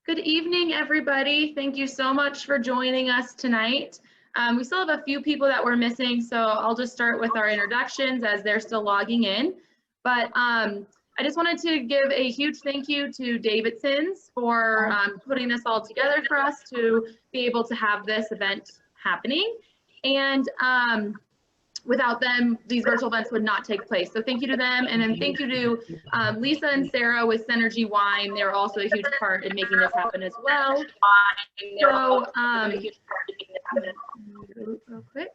Good evening, everybody. Thank you so much for joining us tonight. We still have a few people that we're missing, so I'll just start with our introductions as they're still logging in. But I just wanted to give a huge thank you to Davidson's for putting this all together for us to be able to have this event happening. And without them, these virtual events would not take place. So thank you to them. And then thank you to Lisa and Sarah with Synergy Wine. They're also a huge part in making this happen as well. So, real quick.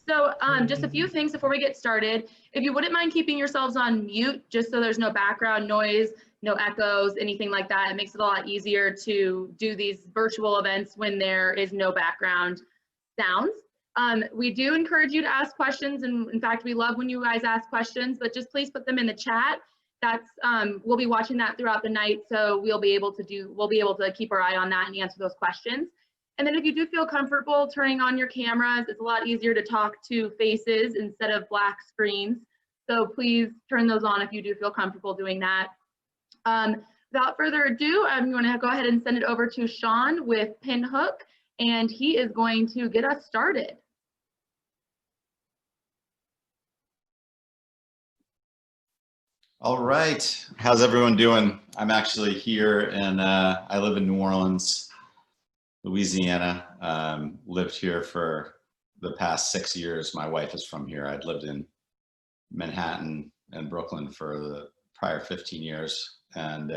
So just a few things before we get started. If you wouldn't mind keeping yourselves on mute, just so there's no background noise, no echoes, anything like that. It makes it a lot easier to do these virtual events when there is no background sounds. We do encourage you to ask questions, and in fact, we love when you guys ask questions, but just please put them in the chat. That's we'll be watching that throughout the night, so we'll be able to keep our eye on that and answer those questions. And then if you do feel comfortable turning on your cameras, it's a lot easier to talk to faces instead of black screens. So please turn those on if you do feel comfortable doing that. Without further ado, I'm going to go ahead and send it over to Sean with Pinhook, and he is going to get us started. All right, how's everyone doing? I'm actually here and I live in New Orleans, Louisiana. Lived here for the past 6 years. My wife is from here. I'd lived in Manhattan and Brooklyn for the prior 15 years. And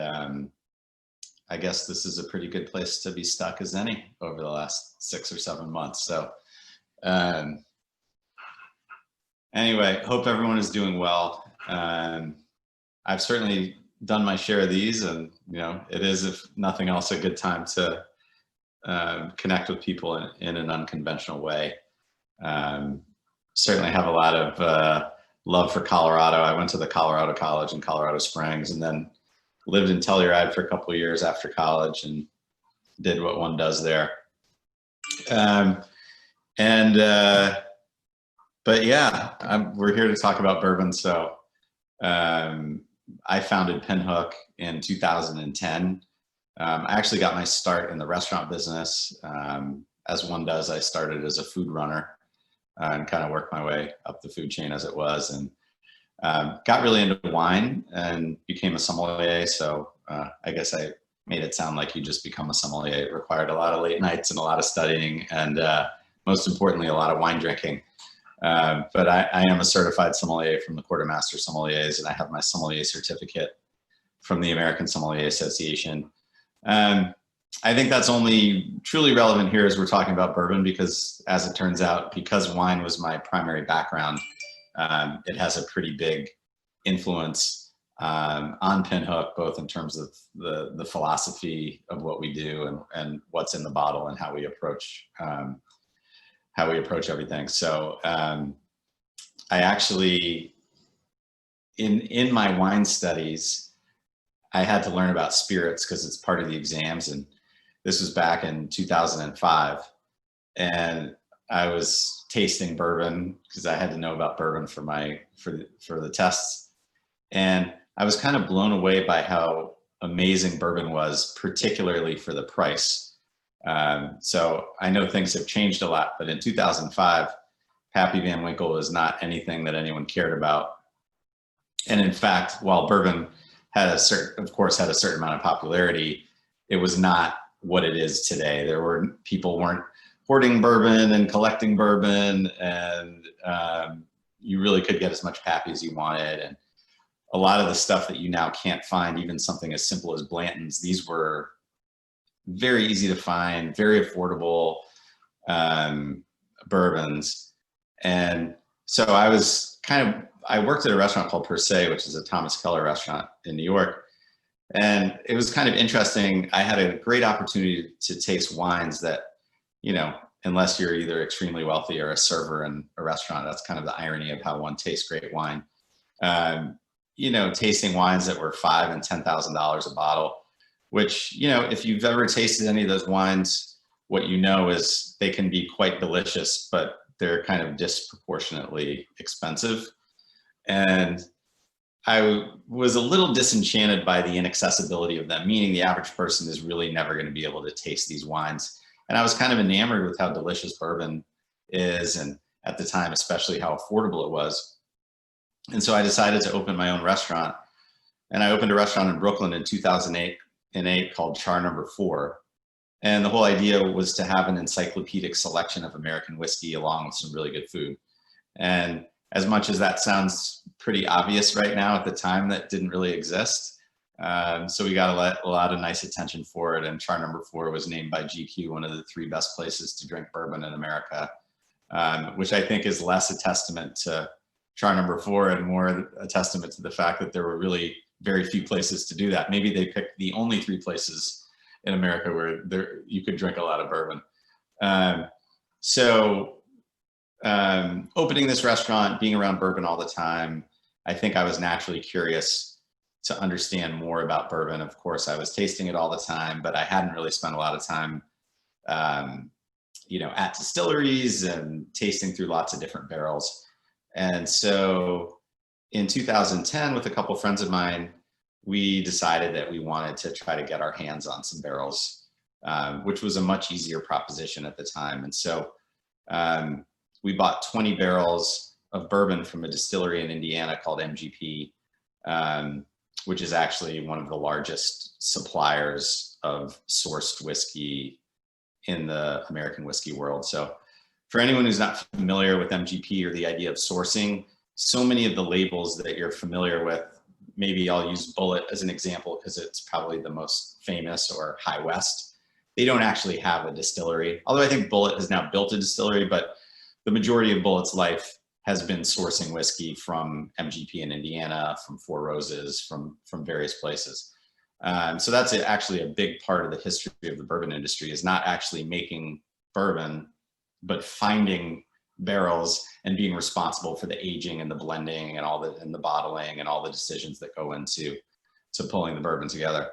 I guess this is a pretty good place to be stuck as any over the last 6 or 7 months. So anyway, hope everyone is doing well. I've certainly done my share of these, and it is, if nothing else, a good time to connect with people in an unconventional way. Certainly have a lot of love for Colorado. I went to the Colorado College in Colorado Springs, and then lived in Telluride for a couple of years after college and did what one does there. But yeah, we're here to talk about bourbon. So I founded Pinhook in 2010. I actually got my start in the restaurant business. As one does, I started as a food runner and kind of worked my way up the food chain as it was, and got really into wine and became a sommelier. So I guess I made it sound like you just become a sommelier. It required a lot of late nights and a lot of studying, and most importantly, a lot of wine drinking. But I am a certified sommelier from the Quartermaster Sommeliers, and I have my sommelier certificate from the American Sommelier Association. I think that's only truly relevant here as we're talking about bourbon, because as it turns out, because wine was my primary background, it has a pretty big influence on Pinhook, both in terms of the philosophy of what we do and what's in the bottle and how we approach everything. So I actually, in my wine studies, I had to learn about spirits because it's part of the exams. And this was back in 2005. And I was tasting bourbon because I had to know about bourbon for the tests. And I was kind of blown away by how amazing bourbon was, particularly for the price. So I know things have changed a lot, but in 2005, Pappy Van Winkle was not anything that anyone cared about. And in fact, while bourbon had a certain amount of popularity, it was not what it is today. People weren't hoarding bourbon and collecting bourbon, and you really could get as much Pappy as you wanted. And a lot of the stuff that you now can't find, even something as simple as Blanton's, these were very easy to find, very affordable bourbons. And so I worked at a restaurant called Per Se, which is a Thomas Keller restaurant in New York. And it was kind of interesting. I had a great opportunity to taste wines that, unless you're either extremely wealthy or a server in a restaurant, that's kind of the irony of how one tastes great wine. Tasting wines that were $5,000 and $10,000 a bottle, which, if you've ever tasted any of those wines, what you know is they can be quite delicious, but they're kind of disproportionately expensive. And I was a little disenchanted by the inaccessibility of them, meaning the average person is really never going to be able to taste these wines. And I was kind of enamored with how delicious bourbon is, and at the time, especially how affordable it was. And so I decided to open my own restaurant. And I opened a restaurant in Brooklyn in 2008 called Char Number 4. And the whole idea was to have an encyclopedic selection of American whiskey along with some really good food. And as much as that sounds pretty obvious right now, at the time that didn't really exist. So we got a lot of nice attention for it. And Char Number 4 was named by GQ one of the 3 best places to drink bourbon in America, which I think is less a testament to Char Number 4 and more a testament to the fact that there were really very few places to do that. Maybe they picked the only 3 places in America where you could drink a lot of bourbon. Opening this restaurant, being around bourbon all the time, I think I was naturally curious to understand more about bourbon. Of course, I was tasting it all the time, but I hadn't really spent a lot of time, at distilleries and tasting through lots of different barrels. And so in 2010, with a couple of friends of mine, we decided that we wanted to try to get our hands on some barrels, which was a much easier proposition at the time. And so we bought 20 barrels of bourbon from a distillery in Indiana called MGP, which is actually one of the largest suppliers of sourced whiskey in the American whiskey world. So for anyone who's not familiar with MGP or the idea of sourcing, so many of the labels that you're familiar with, maybe I'll use Bullet as an example because it's probably the most famous, or High West. They don't actually have a distillery, although I think Bullet has now built a distillery, but the majority of Bullet's life has been sourcing whiskey from MGP in Indiana, from Four Roses, from various places. So that's actually a big part of the history of the bourbon industry, is not actually making bourbon, but finding barrels and being responsible for the aging and the blending and the bottling and all the decisions that go into pulling the bourbon together.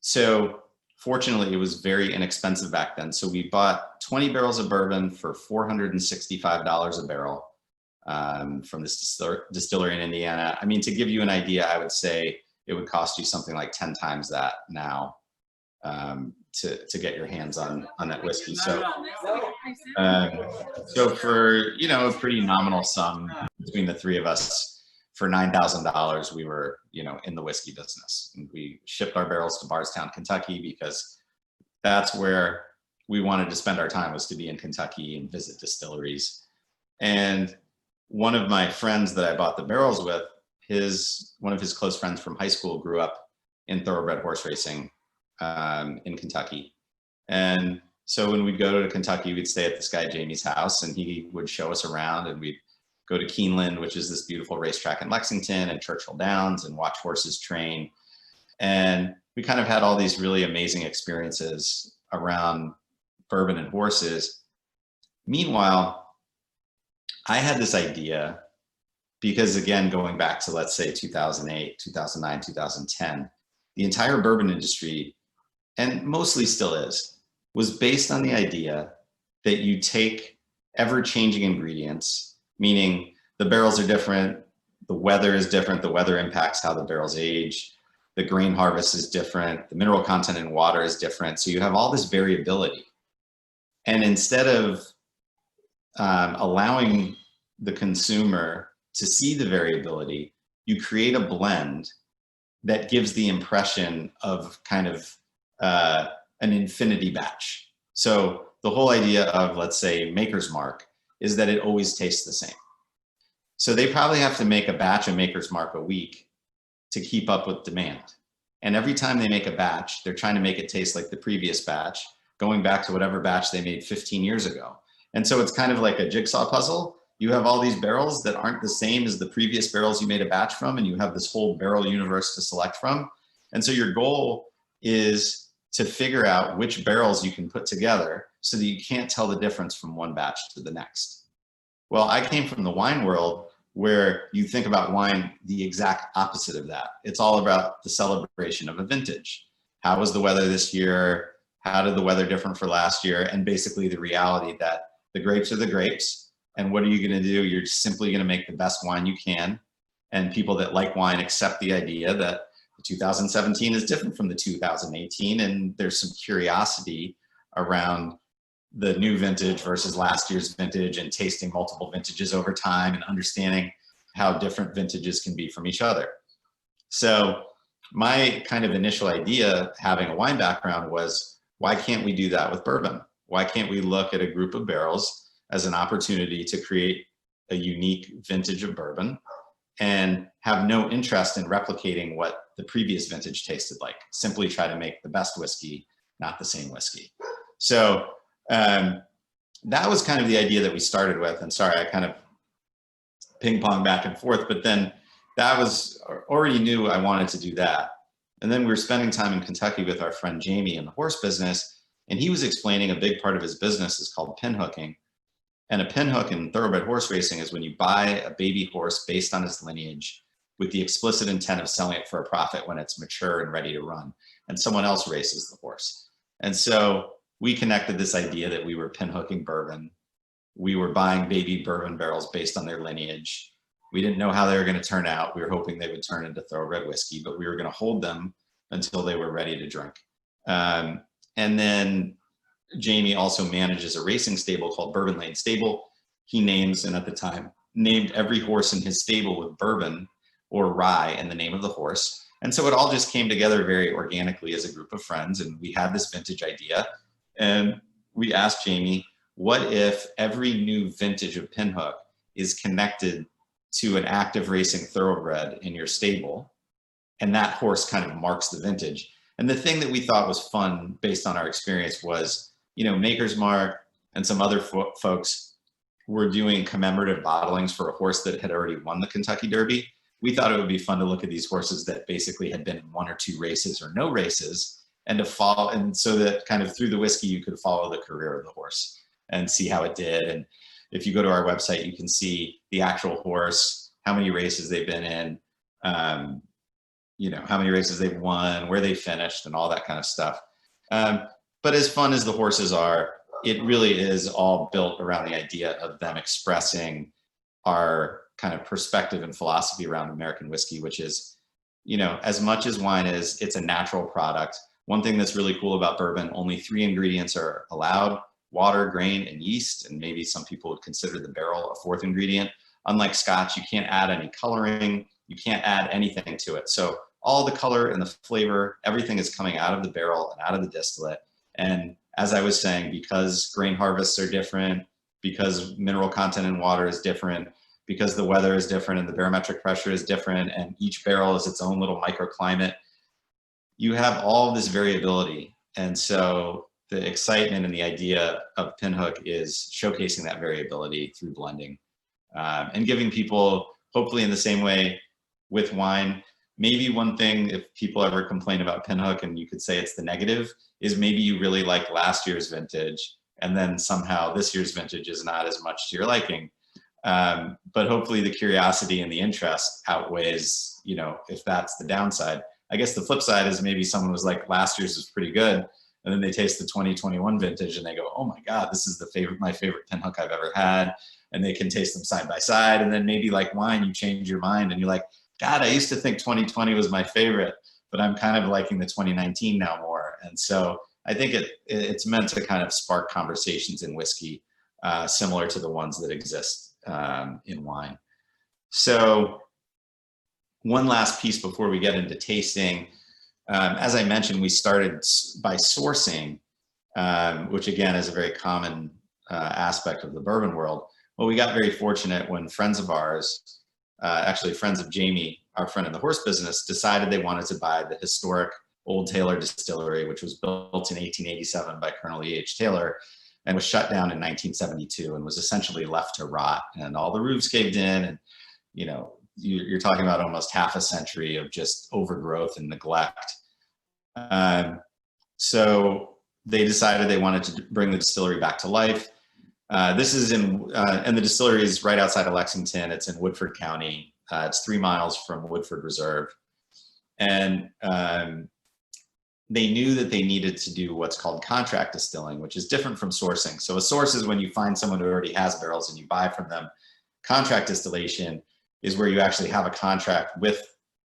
So fortunately, it was very inexpensive back then. So we bought 20 barrels of bourbon for $465 a barrel from this distillery in Indiana. I mean, to give you an idea, I would say it would cost you something like 10 times that now to get your hands on that whiskey. So for, a pretty nominal sum between the 3 of us, for $9,000, we were, in the whiskey business. And we shipped our barrels to Bardstown, Kentucky, because that's where we wanted to spend our time, was to be in Kentucky and visit distilleries. And one of my friends that I bought the barrels with, one of his close friends from high school grew up in thoroughbred horse racing in Kentucky. And so when we'd go to Kentucky, we'd stay at this guy Jamie's house, and he would show us around, and we'd go to Keeneland, which is this beautiful racetrack in Lexington, and Churchill Downs, and watch horses train. And we kind of had all these really amazing experiences around bourbon and horses. Meanwhile, I had this idea, because again, going back to, let's say 2008, 2009, 2010, the entire bourbon industry, and mostly still is, was based on the idea that you take ever-changing ingredients, meaning the barrels are different, the weather is different, the weather impacts how the barrels age, the grain harvest is different, the mineral content in water is different, so you have all this variability. And instead of allowing the consumer to see the variability, you create a blend that gives the impression of kind of an infinity batch. So the whole idea of, let's say, Maker's Mark is that it always tastes the same. So they probably have to make a batch of Maker's Mark a week to keep up with demand. And every time they make a batch, they're trying to make it taste like the previous batch, going back to whatever batch they made 15 years ago. And so it's kind of like a jigsaw puzzle. You have all these barrels that aren't the same as the previous barrels you made a batch from, and you have this whole barrel universe to select from. And so your goal is to figure out which barrels you can put together so that you can't tell the difference from one batch to the next. Well, I came from the wine world, where you think about wine the exact opposite of that. It's all about the celebration of a vintage. How was the weather this year? How did the weather differ from last year? And basically the reality that the grapes are the grapes. And what are you going to do? You're simply going to make the best wine you can. And people that like wine accept the idea that the 2017 is different from the 2018, and there's some curiosity around the new vintage versus last year's vintage, and tasting multiple vintages over time and understanding how different vintages can be from each other. So my kind of initial idea, having a wine background, was why can't we do that with bourbon? Why can't we look at a group of barrels as an opportunity to create a unique vintage of bourbon and have no interest in replicating what the previous vintage tasted like? Simply try to make the best whiskey, not the same whiskey. So that was kind of the idea that we started with. And sorry, I kind of ping pong back and forth, but then that was already knew I wanted to do that. And then we were spending time in Kentucky with our friend Jamie in the horse business, and he was explaining a big part of his business is called pinhooking. And a pinhook in thoroughbred horse racing is when you buy a baby horse based on its lineage with the explicit intent of selling it for a profit when it's mature and ready to run, and someone else races the horse. And so we connected this idea that we were pinhooking bourbon. We were buying baby bourbon barrels based on their lineage. We didn't know how they were going to turn out. We were hoping they would turn into thoroughbred whiskey, but we were going to hold them until they were ready to drink. And then Jamie also manages a racing stable called Bourbon Lane Stable. He names, and at the time, named every horse in his stable with bourbon or rye in the name of the horse. And so it all just came together very organically as a group of friends. And we had this vintage idea. And we asked Jamie, what if every new vintage of Pinhook is connected to an active racing thoroughbred in your stable, and that horse kind of marks the vintage? And the thing that we thought was fun based on our experience was, you know, Maker's Mark and some other folks were doing commemorative bottlings for a horse that had already won the Kentucky Derby. We thought it would be fun to look at these horses that basically had been in one or two races or no races, and to follow, and so that kind of through the whiskey, you could follow the career of the horse and see how it did. And if you go to our website, you can see the actual horse, how many races they've been in, you know, how many races they've won, where they finished, and all that kind of stuff. But as fun as the horses are, it really is all built around the idea of them expressing our kind of perspective and philosophy around American whiskey, which is, you know, as much as wine is, it's a natural product. One thing that's really cool about bourbon, only 3 ingredients are allowed: water, grain, and yeast. And maybe some people would consider the barrel a 4th ingredient. Unlike Scotch, you can't add any coloring. You can't add anything to it. So all the color and the flavor, everything is coming out of the barrel and out of the distillate. And as I was saying, because grain harvests are different, because mineral content in water is different, because the weather is different and the barometric pressure is different, and each barrel is its own little microclimate, you have all of this variability. And so the excitement and the idea of Pinhook is showcasing that variability through blending, and giving people, hopefully in the same way with wine, maybe one thing, if people ever complain about Pinhook and you could say it's the negative, is maybe you really like last year's vintage, and then somehow this year's vintage is not as much to your liking. But hopefully the curiosity and the interest outweighs, you know, if that's the downside. I guess the flip side is maybe someone was like, last year's was pretty good, and then they taste the 2021 vintage and they go, oh my God, this is my favorite Pinhook I've ever had. And they can taste them side by side. And then maybe like wine, you change your mind and you're like, God, I used to think 2020 was my favorite, but I'm kind of liking the 2019 now more. And so I think it's meant to kind of spark conversations in whiskey, similar to the ones that exist in wine. So one last piece before we get into tasting. As I mentioned, we started by sourcing, which again is a very common aspect of the bourbon world. Well, we got very fortunate when friends of ours, actually friends of Jamie, our friend in the horse business, decided they wanted to buy the historic Old Taylor Distillery, which was built in 1887 by Colonel E.H. Taylor and was shut down in 1972 and was essentially left to rot, and all the roofs caved in, and, you know, you're talking about almost half a century of just overgrowth and neglect. So they decided they wanted to bring the distillery back to life. This is and the distillery is right outside of Lexington. It's in Woodford County. It's 3 miles from Woodford Reserve. And they knew that they needed to do what's called contract distilling, which is different from sourcing. So a source is when you find someone who already has barrels and you buy from them. Contract distillation is where you actually have a contract with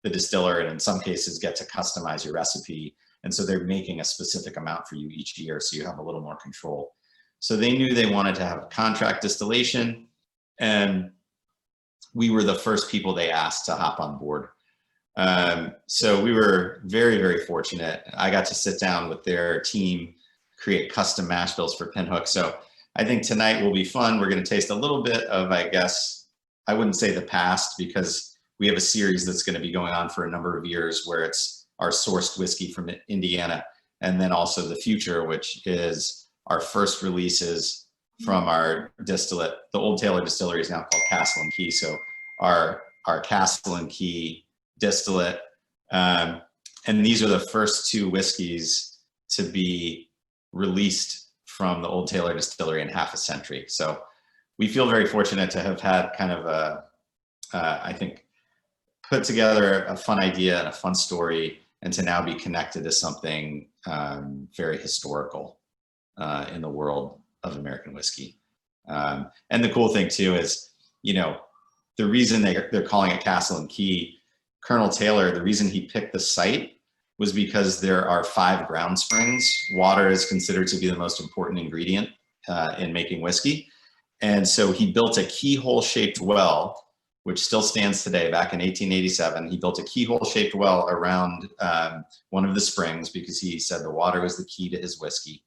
the distiller, and in some cases get to customize your recipe. And so they're making a specific amount for you each year, so you have a little more control. So they knew they wanted to have contract distillation, and we were the first people they asked to hop on board. So we were very, very fortunate. I got to sit down with their team, create custom mash bills for Pinhook. So I think tonight will be fun. We're going to taste a little bit of, I guess, I wouldn't say the past, because we have a series that's going to be going on for a number of years where it's our sourced whiskey from Indiana, and then also the future, which is our first releases from our distillate. The Old Taylor Distillery is now called Castle and Key. So our Castle and Key distillate, and these are the first two whiskeys to be released from the Old Taylor Distillery in half a century. So we feel very fortunate to have had kind of a, I think, put together a fun idea and a fun story, and to now be connected to something very historical in the world of American whiskey. And the cool thing too is, you know, the reason they're calling it Castle and Key, Colonel Taylor, the reason he picked the site was because there are 5 ground springs. Water is considered to be the most important ingredient in making whiskey. And so he built a keyhole shaped well, which still stands today. Back in 1887, he built a keyhole shaped well around one of the springs, because he said the water was the key to his whiskey.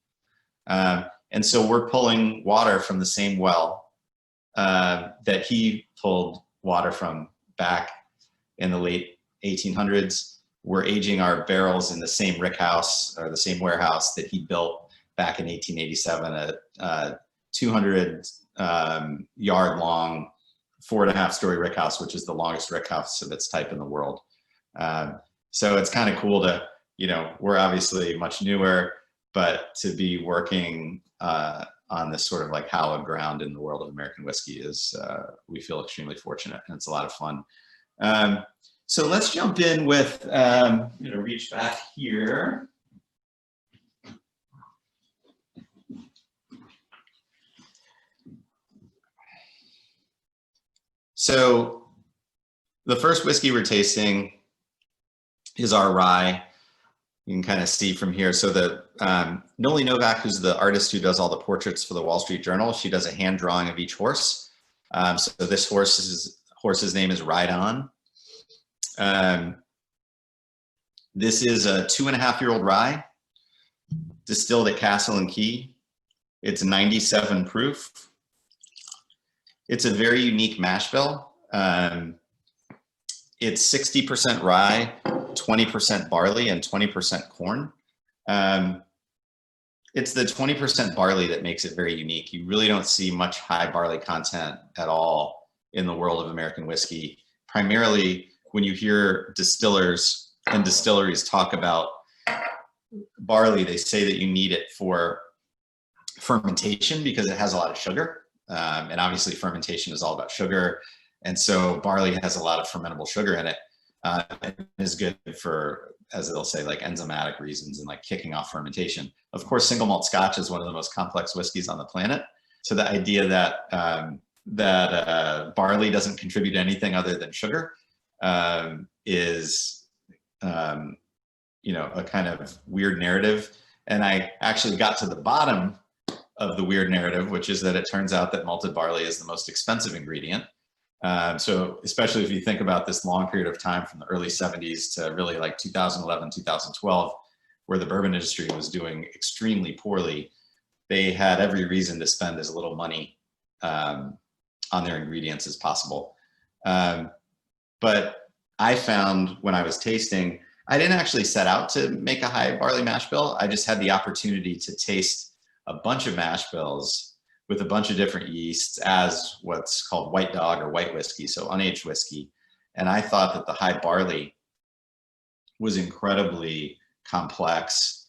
And so we're pulling water from the same well that he pulled water from back in the late 1800s. We're aging our barrels in the same rick house, or the same warehouse that he built back in 1887, a 200 yard long, 4.5-story rick house, which is the longest rick house of its type in the world. So it's kind of cool to, you know, we're obviously much newer, but to be working on this sort of like hallowed ground in the world of American whiskey is, we feel extremely fortunate, and it's a lot of fun. So let's jump in with, I'm gonna reach back here. So the first whiskey we're tasting is our rye. You can kind of see from here. So the Noli Novak, who's the artist who does all the portraits for the Wall Street Journal, she does a hand drawing of each horse. So this horse's name is Ride On. This is a 2.5-year-old rye distilled at Castle and Key. It's 97 proof. It's a very unique mash bill. It's 60% rye, 20% barley, and 20% corn. It's the 20% barley that makes it very unique. You really don't see much high barley content at all in the world of American whiskey. Primarily, when you hear distillers and distilleries talk about barley, they say that you need it for fermentation because it has a lot of sugar. And obviously fermentation is all about sugar. And so barley has a lot of fermentable sugar in it. It is good for, as they'll say, like enzymatic reasons and like kicking off fermentation. Of course, single malt Scotch is one of the most complex whiskeys on the planet. So the idea that barley doesn't contribute anything other than sugar is, you know, a kind of weird narrative. And I actually got to the bottom of the weird narrative, which is that it turns out that malted barley is the most expensive ingredient. So especially if you think about this long period of time from the early 70s to really like 2011, 2012, where the bourbon industry was doing extremely poorly, they had every reason to spend as little money on their ingredients as possible. But I found when I was tasting, I didn't actually set out to make a high barley mash bill. I just had the opportunity to taste a bunch of mash bills with a bunch of different yeasts as what's called white dog or white whiskey, so unaged whiskey. And I thought that the high barley was incredibly complex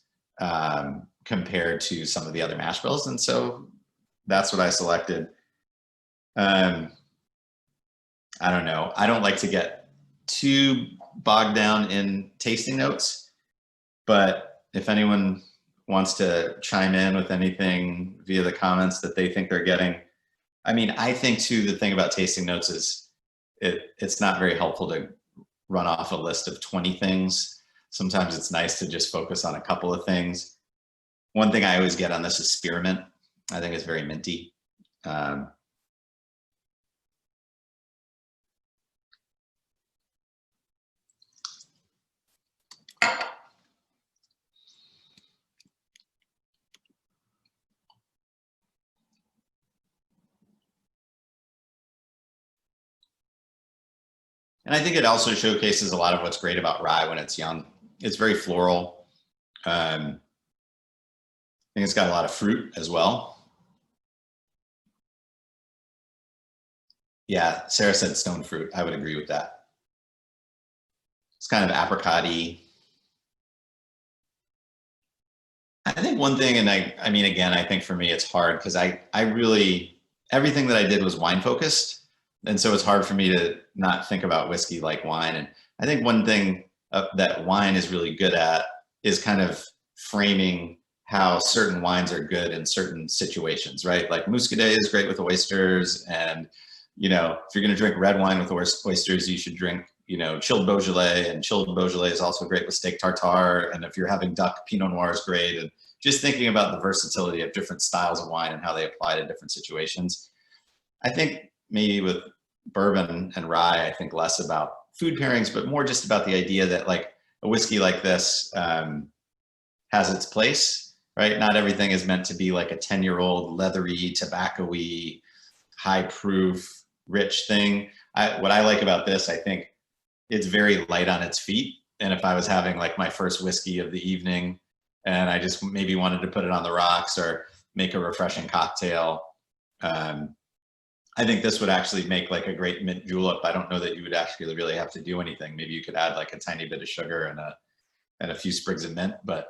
compared to some of the other mash bills. And so that's what I selected. I don't know. I don't like to get too bogged down in tasting notes, but if anyone wants to chime in with anything via the comments that they think they're getting. I mean, I think too, the thing about tasting notes is it's not very helpful to run off a list of 20 things. Sometimes it's nice to just focus on a couple of things. One thing I always get on this is spearmint. I think it's very minty. And I think it also showcases a lot of what's great about rye when it's young. It's very floral. I think it's got a lot of fruit as well. Yeah, Sarah said stone fruit. I would agree with that. It's kind of apricot-y. I think one thing, and I mean, again, I think for me it's hard because I really, everything that I did was wine focused. And so it's hard for me to not think about whiskey like wine. And I think one thing that wine is really good at is kind of framing how certain wines are good in certain situations, right? Like Muscadet is great with oysters. And, you know, if you're going to drink red wine with oysters, you should drink, you know, chilled Beaujolais, and chilled Beaujolais is also great with steak tartare. And if you're having duck, Pinot Noir is great. And just thinking about the versatility of different styles of wine and how they apply to different situations. I think maybe with bourbon and rye, I think less about food pairings, but more just about the idea that like a whiskey like this has its place, right? Not everything is meant to be like a 10-year-old leathery, tobacco-y, high proof, rich thing. What I like about this, I think it's very light on its feet. And if I was having like my first whiskey of the evening and I just maybe wanted to put it on the rocks or make a refreshing cocktail, I think this would actually make like a great mint julep. I don't know that you would actually really have to do anything. Maybe you could add like a tiny bit of sugar and a few sprigs of mint, but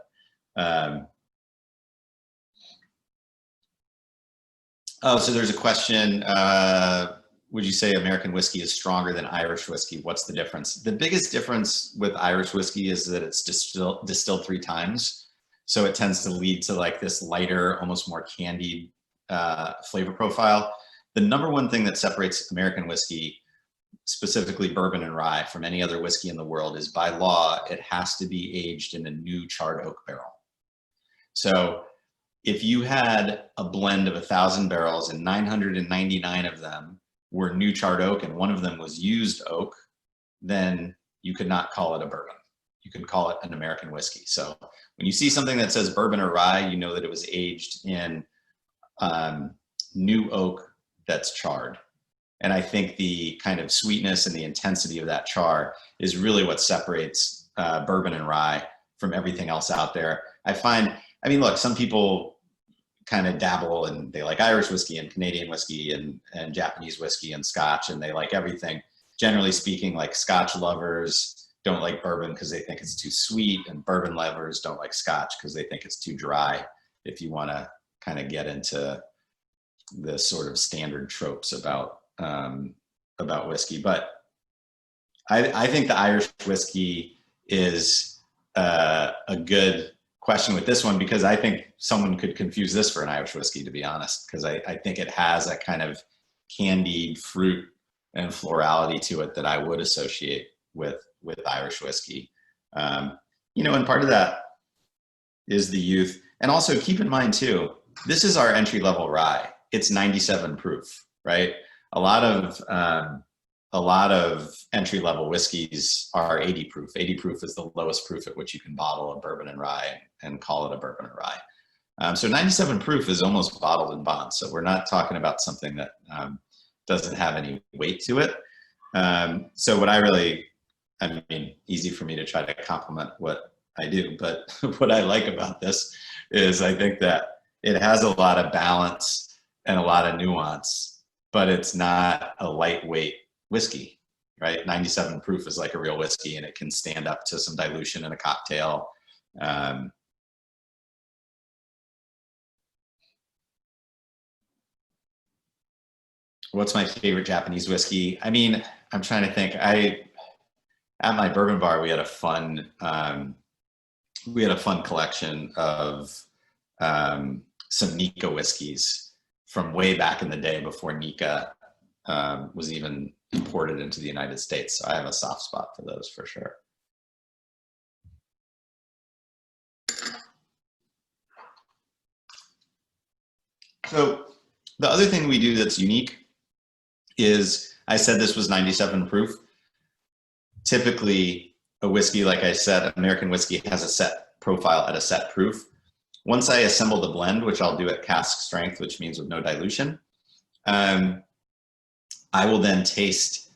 oh, so there's a question. Would you say American whiskey is stronger than Irish whiskey? What's the difference? The biggest difference with Irish whiskey is that it's distilled 3 times. So it tends to lead to like this lighter, almost more candied flavor profile. The number one thing that separates American whiskey, specifically bourbon and rye, from any other whiskey in the world is by law, it has to be aged in a new charred oak barrel. So if you had a blend of 1,000 barrels and 999 of them were new charred oak and one of them was used oak, then you could not call it a bourbon. You can call it an American whiskey. So when you see something that says bourbon or rye, you know that it was aged in new oak that's charred. And I think the kind of sweetness and the intensity of that char is really what separates bourbon and rye from everything else out there. I mean, look, some people kind of dabble and they like Irish whiskey and Canadian whiskey and Japanese whiskey and Scotch, and they like everything. Generally speaking, like Scotch lovers don't like bourbon because they think it's too sweet, and bourbon lovers don't like Scotch because they think it's too dry, if you want to kind of get into the sort of standard tropes about whiskey. But I think the Irish whiskey is a good question with this one, because I think someone could confuse this for an Irish whiskey, to be honest, because I think it has a kind of candied fruit and florality to it that I would associate with Irish whiskey. You know, and part of that is the youth. And also keep in mind too, this is our entry-level rye. It's 97 proof, right? A lot of entry-level whiskeys are 80 proof. 80 proof is the lowest proof at which you can bottle a bourbon and rye and call it a bourbon or rye. So 97 proof is almost bottled and bond. So we're not talking about something that doesn't have any weight to it. So what I mean, easy for me to try to compliment what I do, but what I like about this is I think that it has a lot of balance and a lot of nuance, but it's not a lightweight whiskey, right? 97 proof is like a real whiskey, and it can stand up to some dilution in a cocktail. What's my favorite Japanese whiskey? I mean, I'm trying to think. At my bourbon bar, we had a fun collection of some Nika whiskeys from way back in the day before Nika was even imported into the United States. So I have a soft spot for those for sure. So the other thing we do that's unique is, I said this was 97 proof. Typically, a whiskey, like I said, American whiskey has a set profile at a set proof. Once I assemble the blend, which I'll do at cask strength, which means with no dilution, I will then taste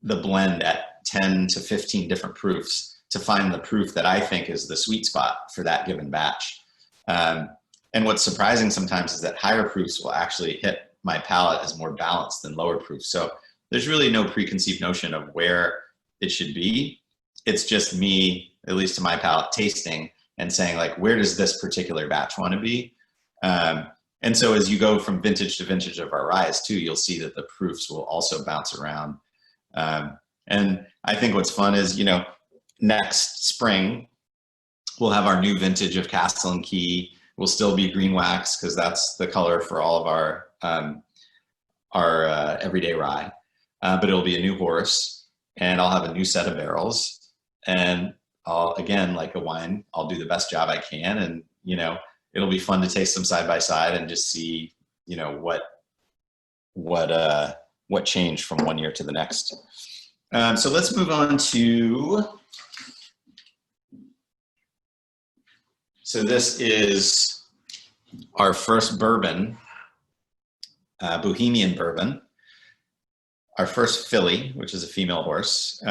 the blend at 10 to 15 different proofs to find the proof that I think is the sweet spot for that given batch. And what's surprising sometimes is that higher proofs will actually hit my palate as more balanced than lower proofs. So there's really no preconceived notion of where it should be. It's just me, at least to my palate, tasting and saying like, where does this particular batch want to be? And so as you go from vintage to vintage of our ryes too, you'll see that the proofs will also bounce around. And I think what's fun is, you know, next spring, we'll have our new vintage of Castle and Key. Will still be green wax because that's the color for all of our everyday rye. But it'll be a new horse, and I'll have a new set of barrels. And I'll, again, like a wine, I'll do the best job I can. And, you know, it'll be fun to taste them side by side and just see, you know, what changed from one year to the next. So let's move on to, so this is our first bourbon, Bohemian bourbon, our first filly, which is a female horse,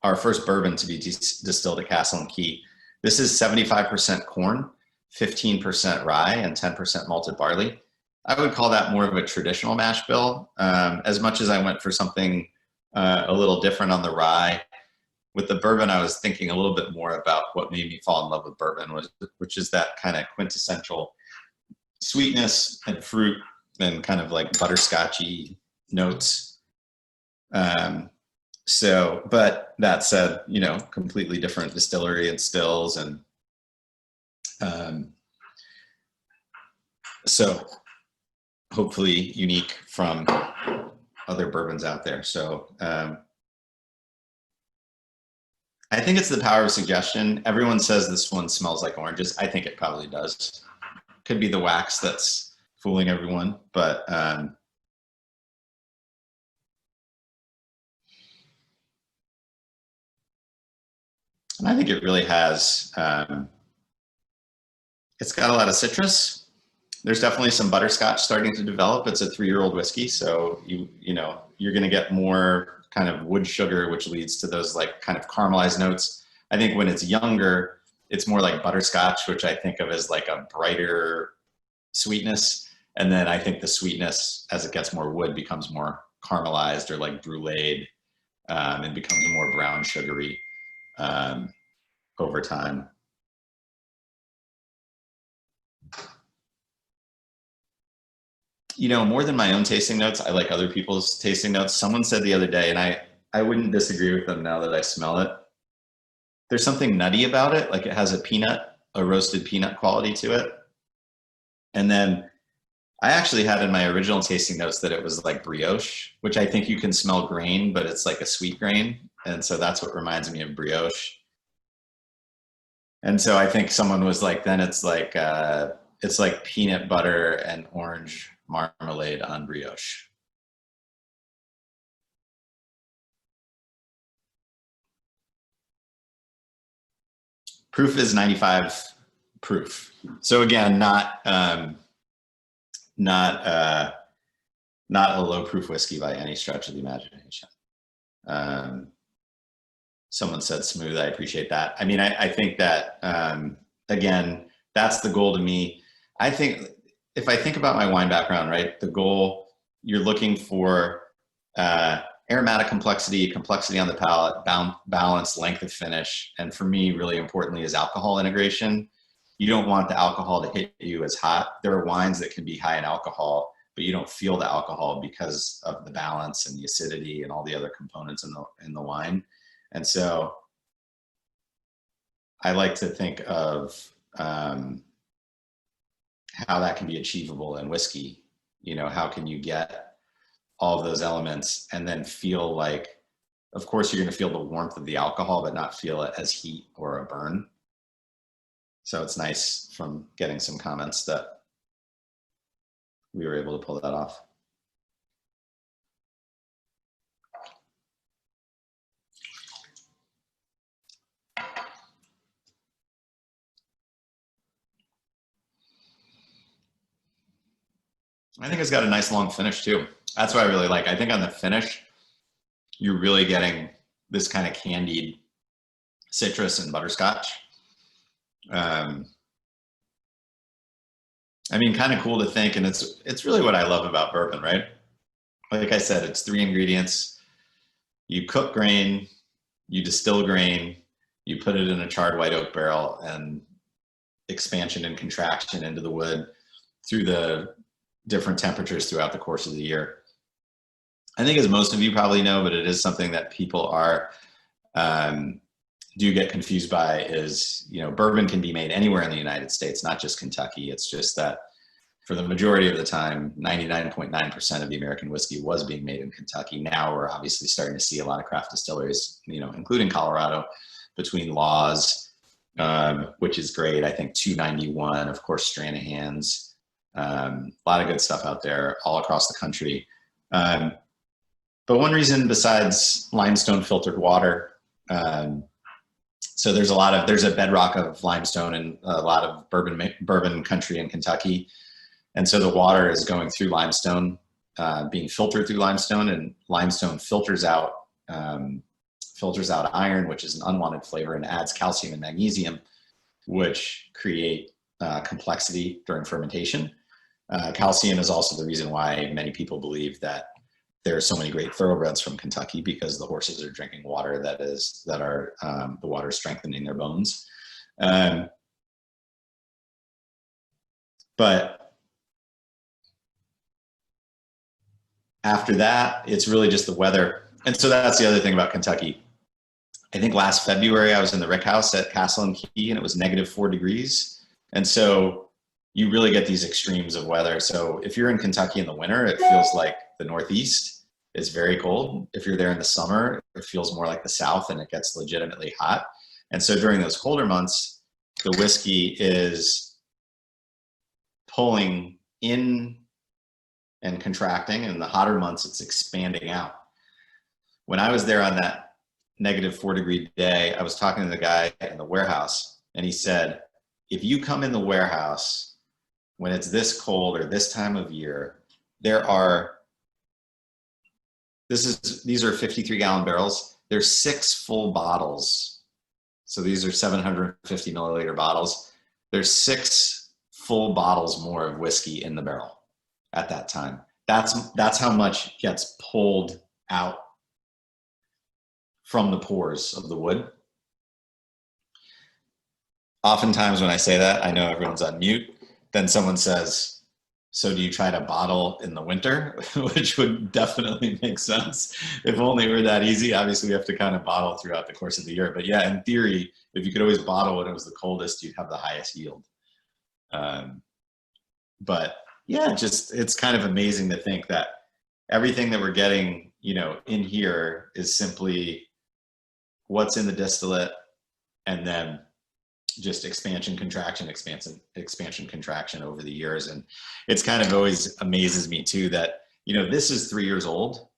our first bourbon to be distilled at Castle and Key. This is 75% corn, 15% rye, and 10% malted barley. I would call that more of a traditional mash bill. As much as I went for something a little different on the rye, with the bourbon, I was thinking a little bit more about what made me fall in love with bourbon, which is that kind of quintessential sweetness and fruit and kind of like butterscotchy notes. So, but that said, you know, completely different distillery and stills, and so hopefully unique from other bourbons out there. So I think it's the power of suggestion. Everyone says this one smells like oranges. I think it probably does. Could be the wax that's fooling everyone, but and I think it really has, it's got a lot of citrus. There's definitely some butterscotch starting to develop. It's a 3-year-old whiskey, so you know, you're gonna get more kind of wood sugar, which leads to those like kind of caramelized notes. I think when it's younger, it's more like butterscotch, which I think of as like a brighter sweetness. And then I think the sweetness, as it gets more wood, becomes more caramelized or like bruleed, and becomes more brown sugary over time. You know, more than my own tasting notes, I like other people's tasting notes. Someone said the other day, and I wouldn't disagree with them now that I smell it, there's something nutty about it. Like it has a roasted peanut quality to it. And then I actually had in my original tasting notes that it was like brioche, which I think you can smell grain, but it's like a sweet grain. And so that's what reminds me of brioche. And so I think someone was like, then it's like peanut butter and orange marmalade on brioche. Proof is 95 proof. So again, not a low proof whiskey by any stretch of the imagination. Someone said smooth. I appreciate that. I mean, I think that, again, that's the goal to me. I think if I think about my wine background, right, the goal, you're looking for aromatic complexity on the palate, balance, length of finish. And for me, really importantly, is alcohol integration. You don't want the alcohol to hit you as hot. There are wines that can be high in alcohol, but you don't feel the alcohol because of the balance and the acidity and all the other components in the wine. And so I like to think of how that can be achievable in whiskey. You know, how can you get all of those elements and then feel like, of course, you're going to feel the warmth of the alcohol, but not feel it as heat or a burn. So it's nice from getting some comments that we were able to pull that off. I think it's got a nice long finish too. That's what I really like. I think on the finish, you're really getting this kind of candied citrus and butterscotch. I mean, kind of cool to think, and it's really what I love about bourbon, right? Like I said, it's 3 ingredients. You cook grain, you distill grain, you put it in a charred white oak barrel, and expansion and contraction into the wood through the different temperatures throughout the course of the year. I think, as most of you probably know, but it is something that people are do get confused by, is, you know, bourbon can be made anywhere in the United States, not just Kentucky. It's just that for the majority of the time, 99.9% of the American whiskey was being made in Kentucky. Now we're obviously starting to see a lot of craft distilleries, you know, including Colorado, between laws, which is great. I think 291, of course, Stranahan's, a lot of good stuff out there all across the country. But one reason besides limestone filtered water, so there's a bedrock of limestone in a lot of bourbon country in Kentucky. And so the water is going through limestone, being filtered through limestone, and limestone filters out iron, which is an unwanted flavor, and adds calcium and magnesium, which create complexity during fermentation. Calcium is also the reason why many people believe that there are so many great thoroughbreds from Kentucky, because the horses are drinking water the water is strengthening their bones. But after that, it's really just the weather. And so that's the other thing about Kentucky. I think last February I was in the Rick House at Castle and Key, and it was -4 degrees. And so you really get these extremes of weather. So if you're in Kentucky in the winter, it feels like the Northeast. It's very cold. If you're there in the summer, it feels more like the South, and it gets legitimately hot. And so during those colder months, the whiskey is pulling in and contracting, and in the hotter months, it's expanding out. When I was there on that -4 degree day, I was talking to the guy in the warehouse, and he said, if you come in the warehouse when it's this cold or this time of year, these are 53-gallon barrels. There's 6 full bottles. So these are 750 milliliter bottles. There's 6 full bottles more of whiskey in the barrel at that time. That's how much gets pulled out from the pores of the wood. Oftentimes when I say that, I know everyone's on mute. Then someone says, so do you try to bottle in the winter? Which would definitely make sense. If only it were that easy. Obviously, we have to kind of bottle throughout the course of the year. But yeah, in theory, if you could always bottle when it was the coldest, you'd have the highest yield. But yeah, it's kind of amazing to think that everything that we're getting, you know, in here is simply what's in the distillate, and then just expansion, contraction over the years. And it's kind of always amazes me too that, you know, this is 3 years old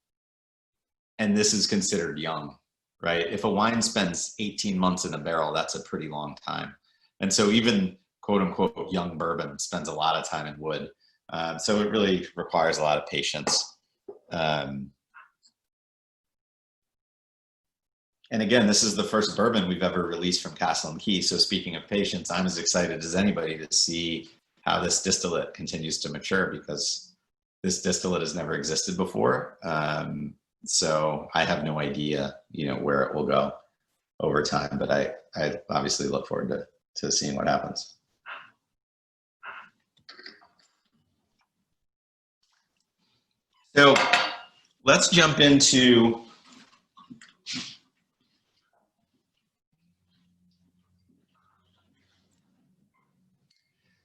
and this is considered young, right? If a wine spends 18 months in a barrel, that's a pretty long time. And so even quote unquote young bourbon spends a lot of time in wood. So it really requires a lot of patience. And again, this is the first bourbon we've ever released from Castle and Key. So speaking of patience, I'm as excited as anybody to see how this distillate continues to mature, because this distillate has never existed before. So I have no idea, you know, where it will go over time, but I obviously look forward to seeing what happens. So let's jump into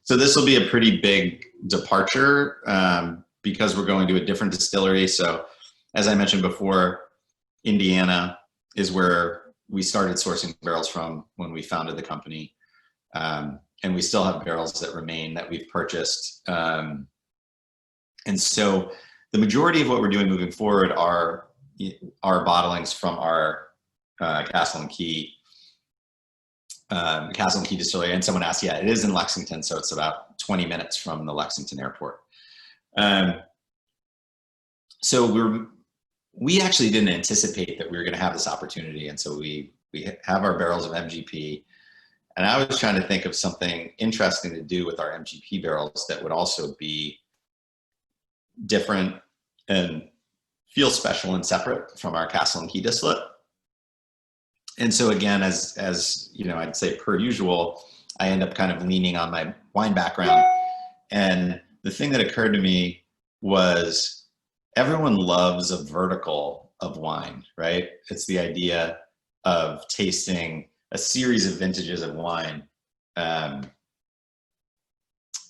so this will be a pretty big departure because we're going to a different distillery. So as I mentioned before, Indiana is where we started sourcing barrels from when we founded the company. And we still have barrels that remain that we've purchased. And so the majority of what we're doing moving forward are bottlings from our Castle and Key distillery. And someone asked, yeah, it is in Lexington, so it's about 20 minutes from the Lexington airport. So we actually didn't anticipate that we were going to have this opportunity, and so we have our barrels of MGP. And I was trying to think of something interesting to do with our MGP barrels that would also be different and feel special and separate from our Castle and Key distillate. And so again, as you know, I'd say per usual, I end up kind of leaning on my wine background. And the thing that occurred to me was everyone loves a vertical of wine, right? It's the idea of tasting a series of vintages of wine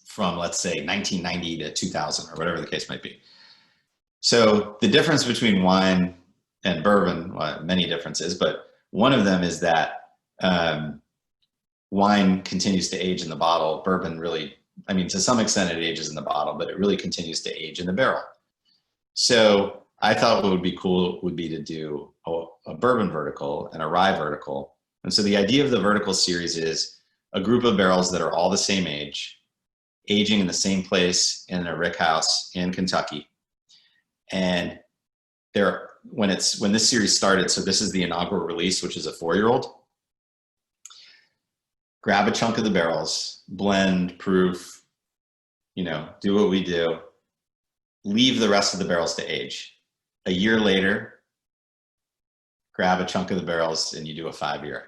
from, let's say, 1990 to 2000 or whatever the case might be. So the difference between wine and bourbon, well, many differences, but one of them is that wine continues to age in the bottle. Bourbon really, I mean, to some extent it ages in the bottle, but it really continues to age in the barrel. So I thought what would be cool would be to do a bourbon vertical and a rye vertical. And so the idea of the vertical series is a group of barrels that are all the same age, aging in the same place in a rick house in Kentucky. And when this series started, so this is the inaugural release, which is a 4-year-old, grab a chunk of the barrels, blend, proof, do what we do, leave the rest of the barrels to age. A year later, grab a chunk of the barrels and you do a 5-year.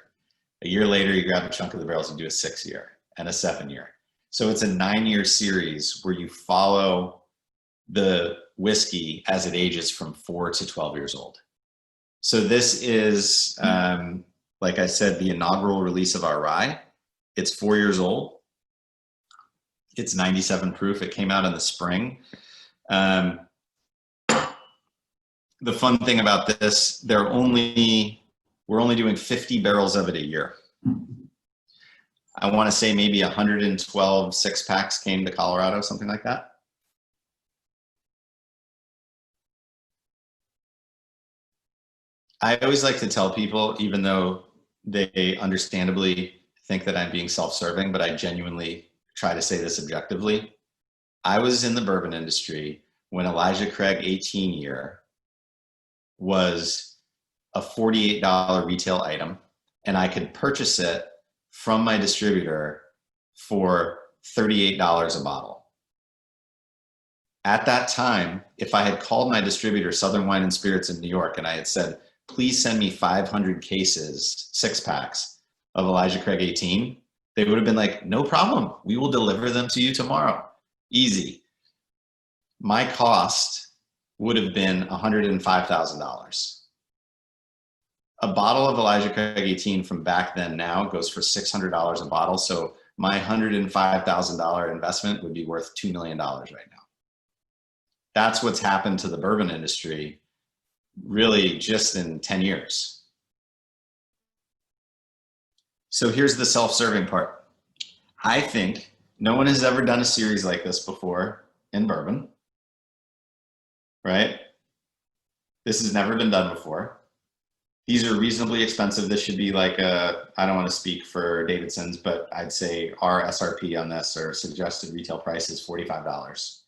A year later, you grab a chunk of the barrels and do a 6-year and a 7-year. So it's a 9-year series where you follow the whiskey as it ages from 4 to 12 years old. So this is, like I said, the inaugural release of our rye. It's 4 years old. It's 97 proof. It came out in the spring. The fun thing about this, we're only doing 50 barrels of it a year. I want to say maybe 112 6-packs came to Colorado, something like that. I always like to tell people, even though they understandably think that I'm being self-serving, but I genuinely try to say this objectively. I was in the bourbon industry when Elijah Craig 18 year was a $48 retail item, and I could purchase it from my distributor for $38 a bottle. At that time, if I had called my distributor, Southern Wine and Spirits in New York, and I had said, please send me 500 cases, 6-packs of Elijah Craig 18, they would have been like, no problem. We will deliver them to you tomorrow. Easy. My cost would have been $105,000. A bottle of Elijah Craig 18 from back then now goes for $600 a bottle. So my $105,000 investment would be worth $2 million right now. That's what's happened to the bourbon industry really just in 10 years. So here's the self-serving part. I think no one has ever done a series like this before in bourbon, right? This has never been done before. These are reasonably expensive. This should be like I don't want to speak for Davidson's, but I'd say our SRP on this, or suggested retail price, is $45.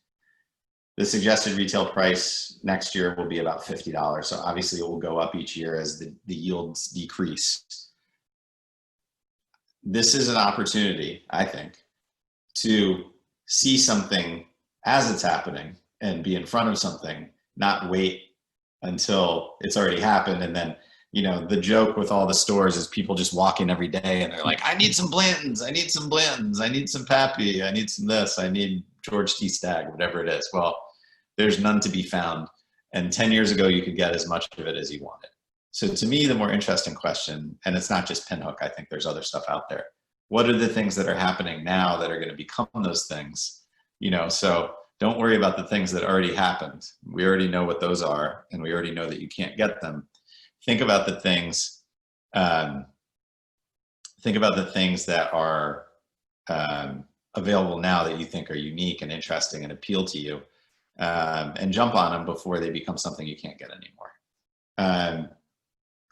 The suggested retail price next year will be about $50. So obviously it will go up each year as the yields decrease. This is an opportunity, I think, to see something as it's happening and be in front of something, not wait until it's already happened. And then, the joke with all the stores is people just walk in every day and they're like, I need some Blanton's, I need some Blanton's, I need some Pappy, I need some this, I need George T. Stagg, whatever it is. Well, there's none to be found. And 10 years ago, you could get as much of it as you wanted. So to me, the more interesting question, and it's not just Pinhook, I think there's other stuff out there. What are the things that are happening now that are going to become those things? So Don't worry about the things that already happened. We already know what those are, and we already know that you can't get them. Think about the things. Think about the things that are available now that you think are unique and interesting and appeal to you, and jump on them before they become something you can't get anymore.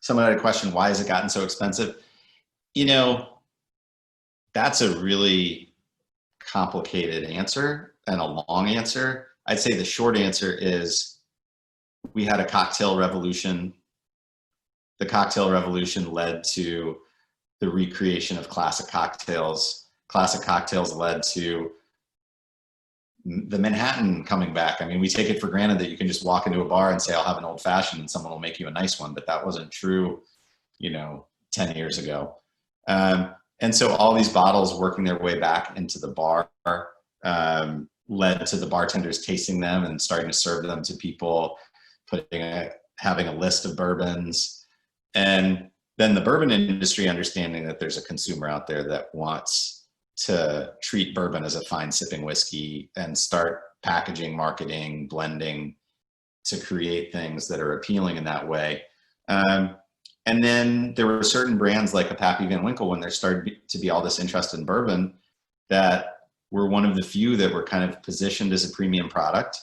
Someone had a question, why has it gotten so expensive? You know, that's a really complicated answer and a long answer. I'd say the short answer is we had a cocktail revolution. The cocktail revolution led to the recreation of classic cocktails. Classic cocktails led to the Manhattan coming back. I mean, we take it for granted that you can just walk into a bar and say, I'll have an old fashioned, and someone will make you a nice one, but that wasn't true, 10 years ago. And so all these bottles working their way back into the bar led to the bartenders tasting them and starting to serve them to people, having a list of bourbons. And then the bourbon industry understanding that there's a consumer out there that wants to treat bourbon as a fine sipping whiskey and start packaging, marketing, blending to create things that are appealing in that way. And then there were certain brands like a Pappy Van Winkle, when there started to be all this interest in bourbon, that were one of the few that were kind of positioned as a premium product,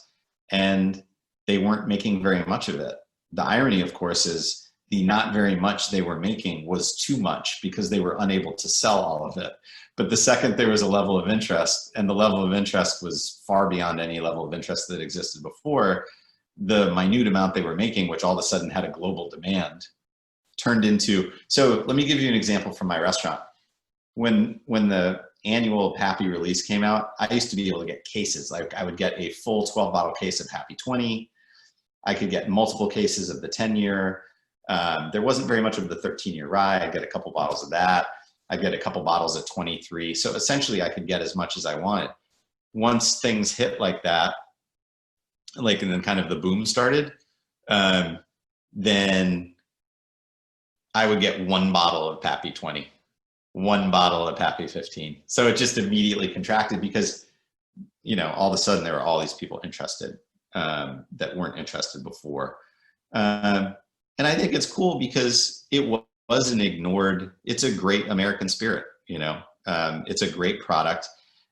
and they weren't making very much of it. The irony, of course, is the not very much they were making was too much because they were unable to sell all of it. But the second there was a level of interest, and the level of interest was far beyond any level of interest that existed before, the minute amount they were making, which all of a sudden had a global demand, turned into, so let me give you an example from my restaurant. When the annual Pappy release came out, I used to be able to get cases. Like I would get a full 12 bottle case of Pappy 20. I could get multiple cases of the 10-year. There wasn't very much of the 13-year rye. I'd get a couple bottles of that. I'd get a couple bottles of 23. So essentially I could get as much as I wanted. Once things hit like that, and then kind of the boom started, then I would get one bottle of Pappy 20, one bottle of Pappy 15. So it just immediately contracted because, all of a sudden there were all these people interested that weren't interested before. And I think it's cool because it wasn't ignored. It's a great American spirit, it's a great product.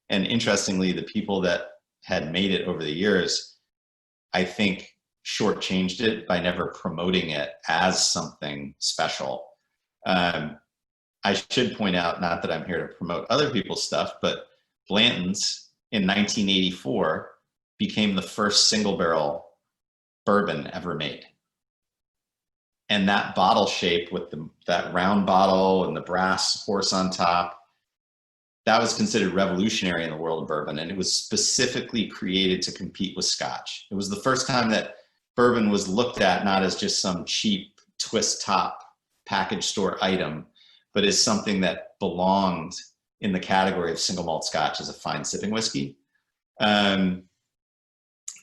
And interestingly, the people that had made it over the years, I think, shortchanged it by never promoting it as something special. I should point out, not that I'm here to promote other people's stuff, but Blanton's in 1984 became the first single barrel bourbon ever made. And that bottle shape with that round bottle and the brass horse on top, that was considered revolutionary in the world of bourbon. And it was specifically created to compete with Scotch. It was the first time that bourbon was looked at not as just some cheap twist top package store item, but as something that belonged in the category of single malt Scotch as a fine sipping whiskey. And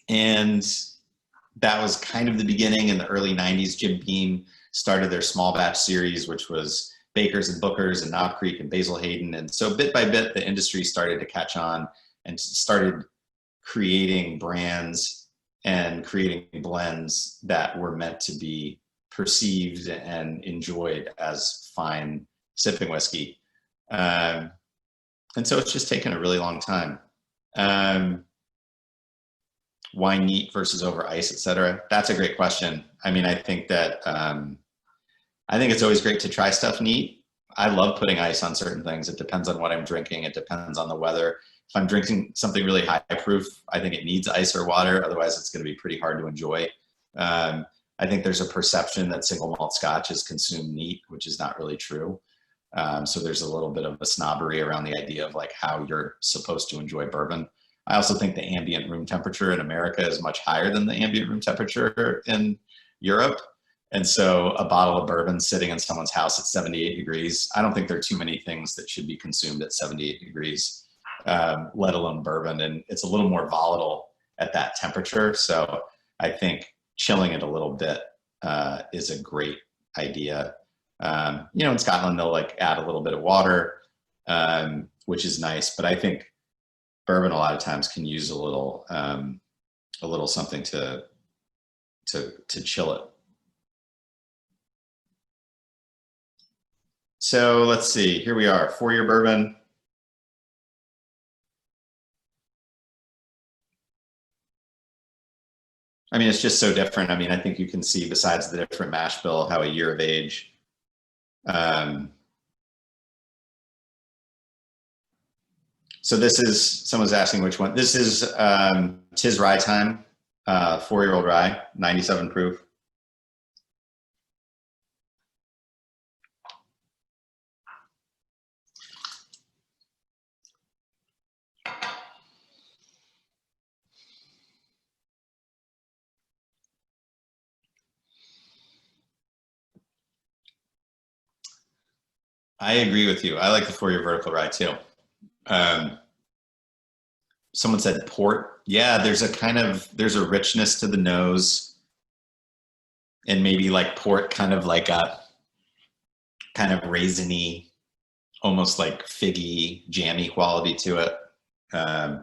that was kind of the beginning. In the early 90s, Jim Beam started their small batch series, which was Baker's and Booker's and Knob Creek and Basil Hayden. And so bit by bit, the industry started to catch on and started creating brands and creating blends that were meant to be perceived and enjoyed as fine sipping whiskey. And so it's just taken a really long time. Why neat versus over ice, et cetera? That's a great question. I mean, I think that, I think it's always great to try stuff neat. I love putting ice on certain things. It depends on what I'm drinking. It depends on the weather. If I'm drinking something really high proof, I think it needs ice or water. Otherwise, it's going to be pretty hard to enjoy. I think there's a perception that single malt Scotch is consumed neat, which is not really true. So there's a little bit of a snobbery around the idea of like how you're supposed to enjoy bourbon. I also think the ambient room temperature in America is much higher than the ambient room temperature in Europe. And so a bottle of bourbon sitting in someone's house at 78 degrees, I don't think there are too many things that should be consumed at 78 degrees, let alone bourbon. And it's a little more volatile at that temperature. So I think chilling it a little bit is a great idea. In Scotland, they'll like add a little bit of water, which is nice. But I think bourbon a lot of times can use a little something to chill it. So let's see, here we are, 4-year bourbon. I mean, it's just so different. I mean, I think you can see besides the different mash bill, how a year of age. So this is, someone's asking which one. This is Tis Rye Time, 4-year-old rye, 97 proof. I agree with you. I like the 4-year vertical rye too. Someone said port. Yeah, there's a richness to the nose, and maybe like port, kind of like a kind of raisiny, almost like figgy, jammy quality to it. I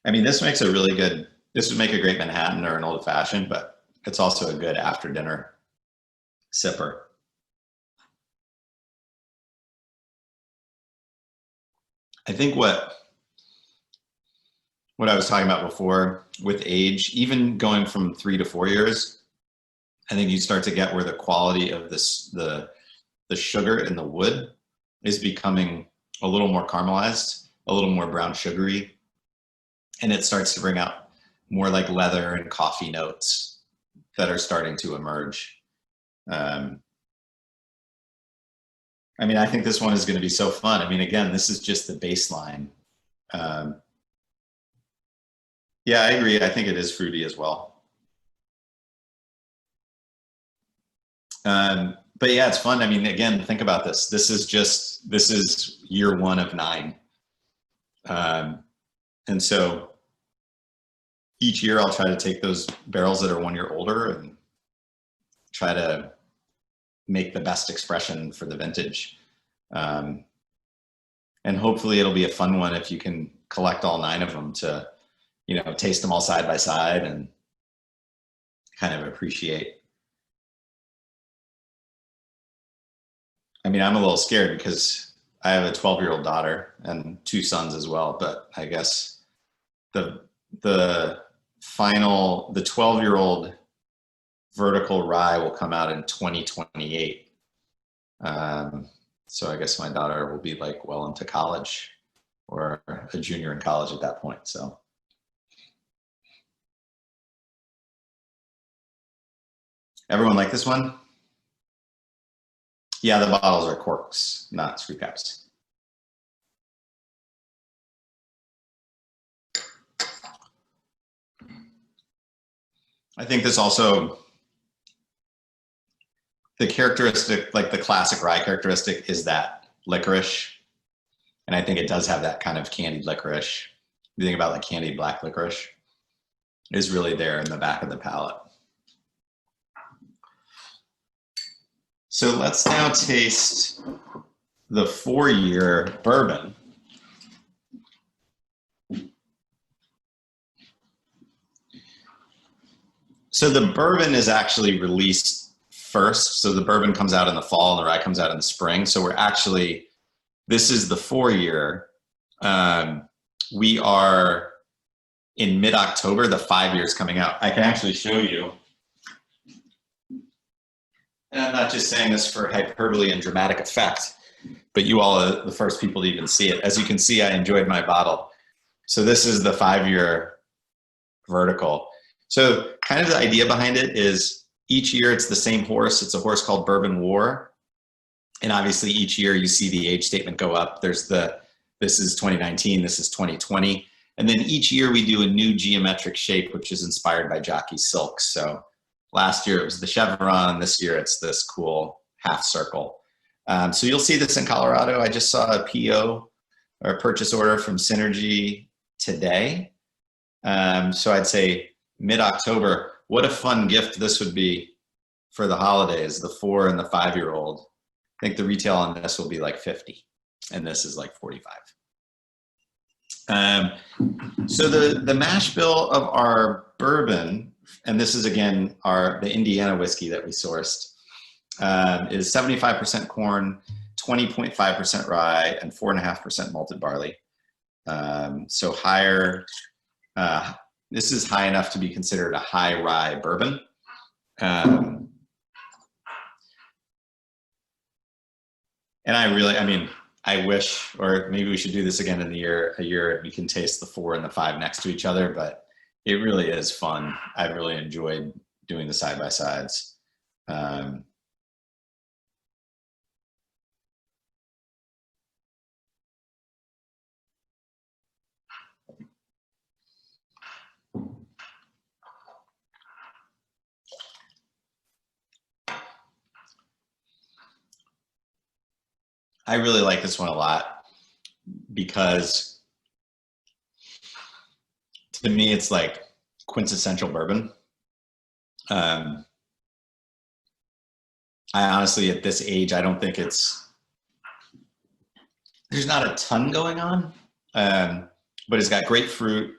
mean, this makes a really good, this would make a great Manhattan or an old fashioned, but it's also a good after dinner sipper. I think what I was talking about before with age, even going from 3 to 4 years, I think you start to get where the quality of this, the sugar in the wood is becoming a little more caramelized, a little more brown sugary, and it starts to bring out more like leather and coffee notes that are starting to emerge. I mean, I think this one is going to be so fun. I mean, again, this is just the baseline. Yeah, I agree. I think it is fruity as well. But yeah, it's fun. I mean, again, think about this. This is year 1 of 9. And so each year I'll try to take those barrels that are 1 year older and try to make the best expression for the vintage. And hopefully it'll be a fun one if you can collect all 9 of them to, you know, taste them all side by side and kind of appreciate. I mean, I'm a little scared because I have a 12-year-old daughter and 2 sons as well, but I guess the 12-year-old vertical rye will come out in 2028. So I guess my daughter will be like well into college or a junior in college at that point. So everyone like this one? Yeah, the bottles are corks, not screw caps. I think this also, the characteristic, like the classic rye characteristic, is that licorice. And I think it does have that kind of candied licorice. You think about like candied black licorice is really there in the back of the palate. So let's now taste the 4-year bourbon. So the bourbon is actually released first. So the bourbon comes out in the fall and the rye comes out in the spring. So we're actually, this is the 4-year. We are in mid-October, the 5-year is coming out. I can actually show you. And I'm not just saying this for hyperbole and dramatic effect, but you all are the first people to even see it. As you can see, I enjoyed my bottle. So this is the 5-year vertical. So kind of the idea behind it is each year it's the same horse. It's a horse called Bourbon War. And obviously each year you see the age statement go up. There's this is 2019, this is 2020. And then each year we do a new geometric shape, which is inspired by jockey silks. So last year it was the chevron. This year it's this cool half circle. So you'll see this in Colorado. I just saw a PO or a purchase order from Synergy today. So I'd say mid-October. What a fun gift this would be for the holidays, the 4 and the 5-year-old. I think the retail on this will be like 50. and this is like 45. So the mash bill of our bourbon, and this is again the Indiana whiskey that we sourced, is 75% corn, 20.5% rye, and 4.5% malted barley. So higher. This is high enough to be considered a high rye bourbon. And I wish, or maybe we should do this again in a year, we can taste the 4 and the 5 next to each other, but it really is fun. I've really enjoyed doing the side-by-sides. I really like this one a lot because to me, it's like quintessential bourbon. I honestly, at this age, I don't think there's not a ton going on, but it's got great fruit,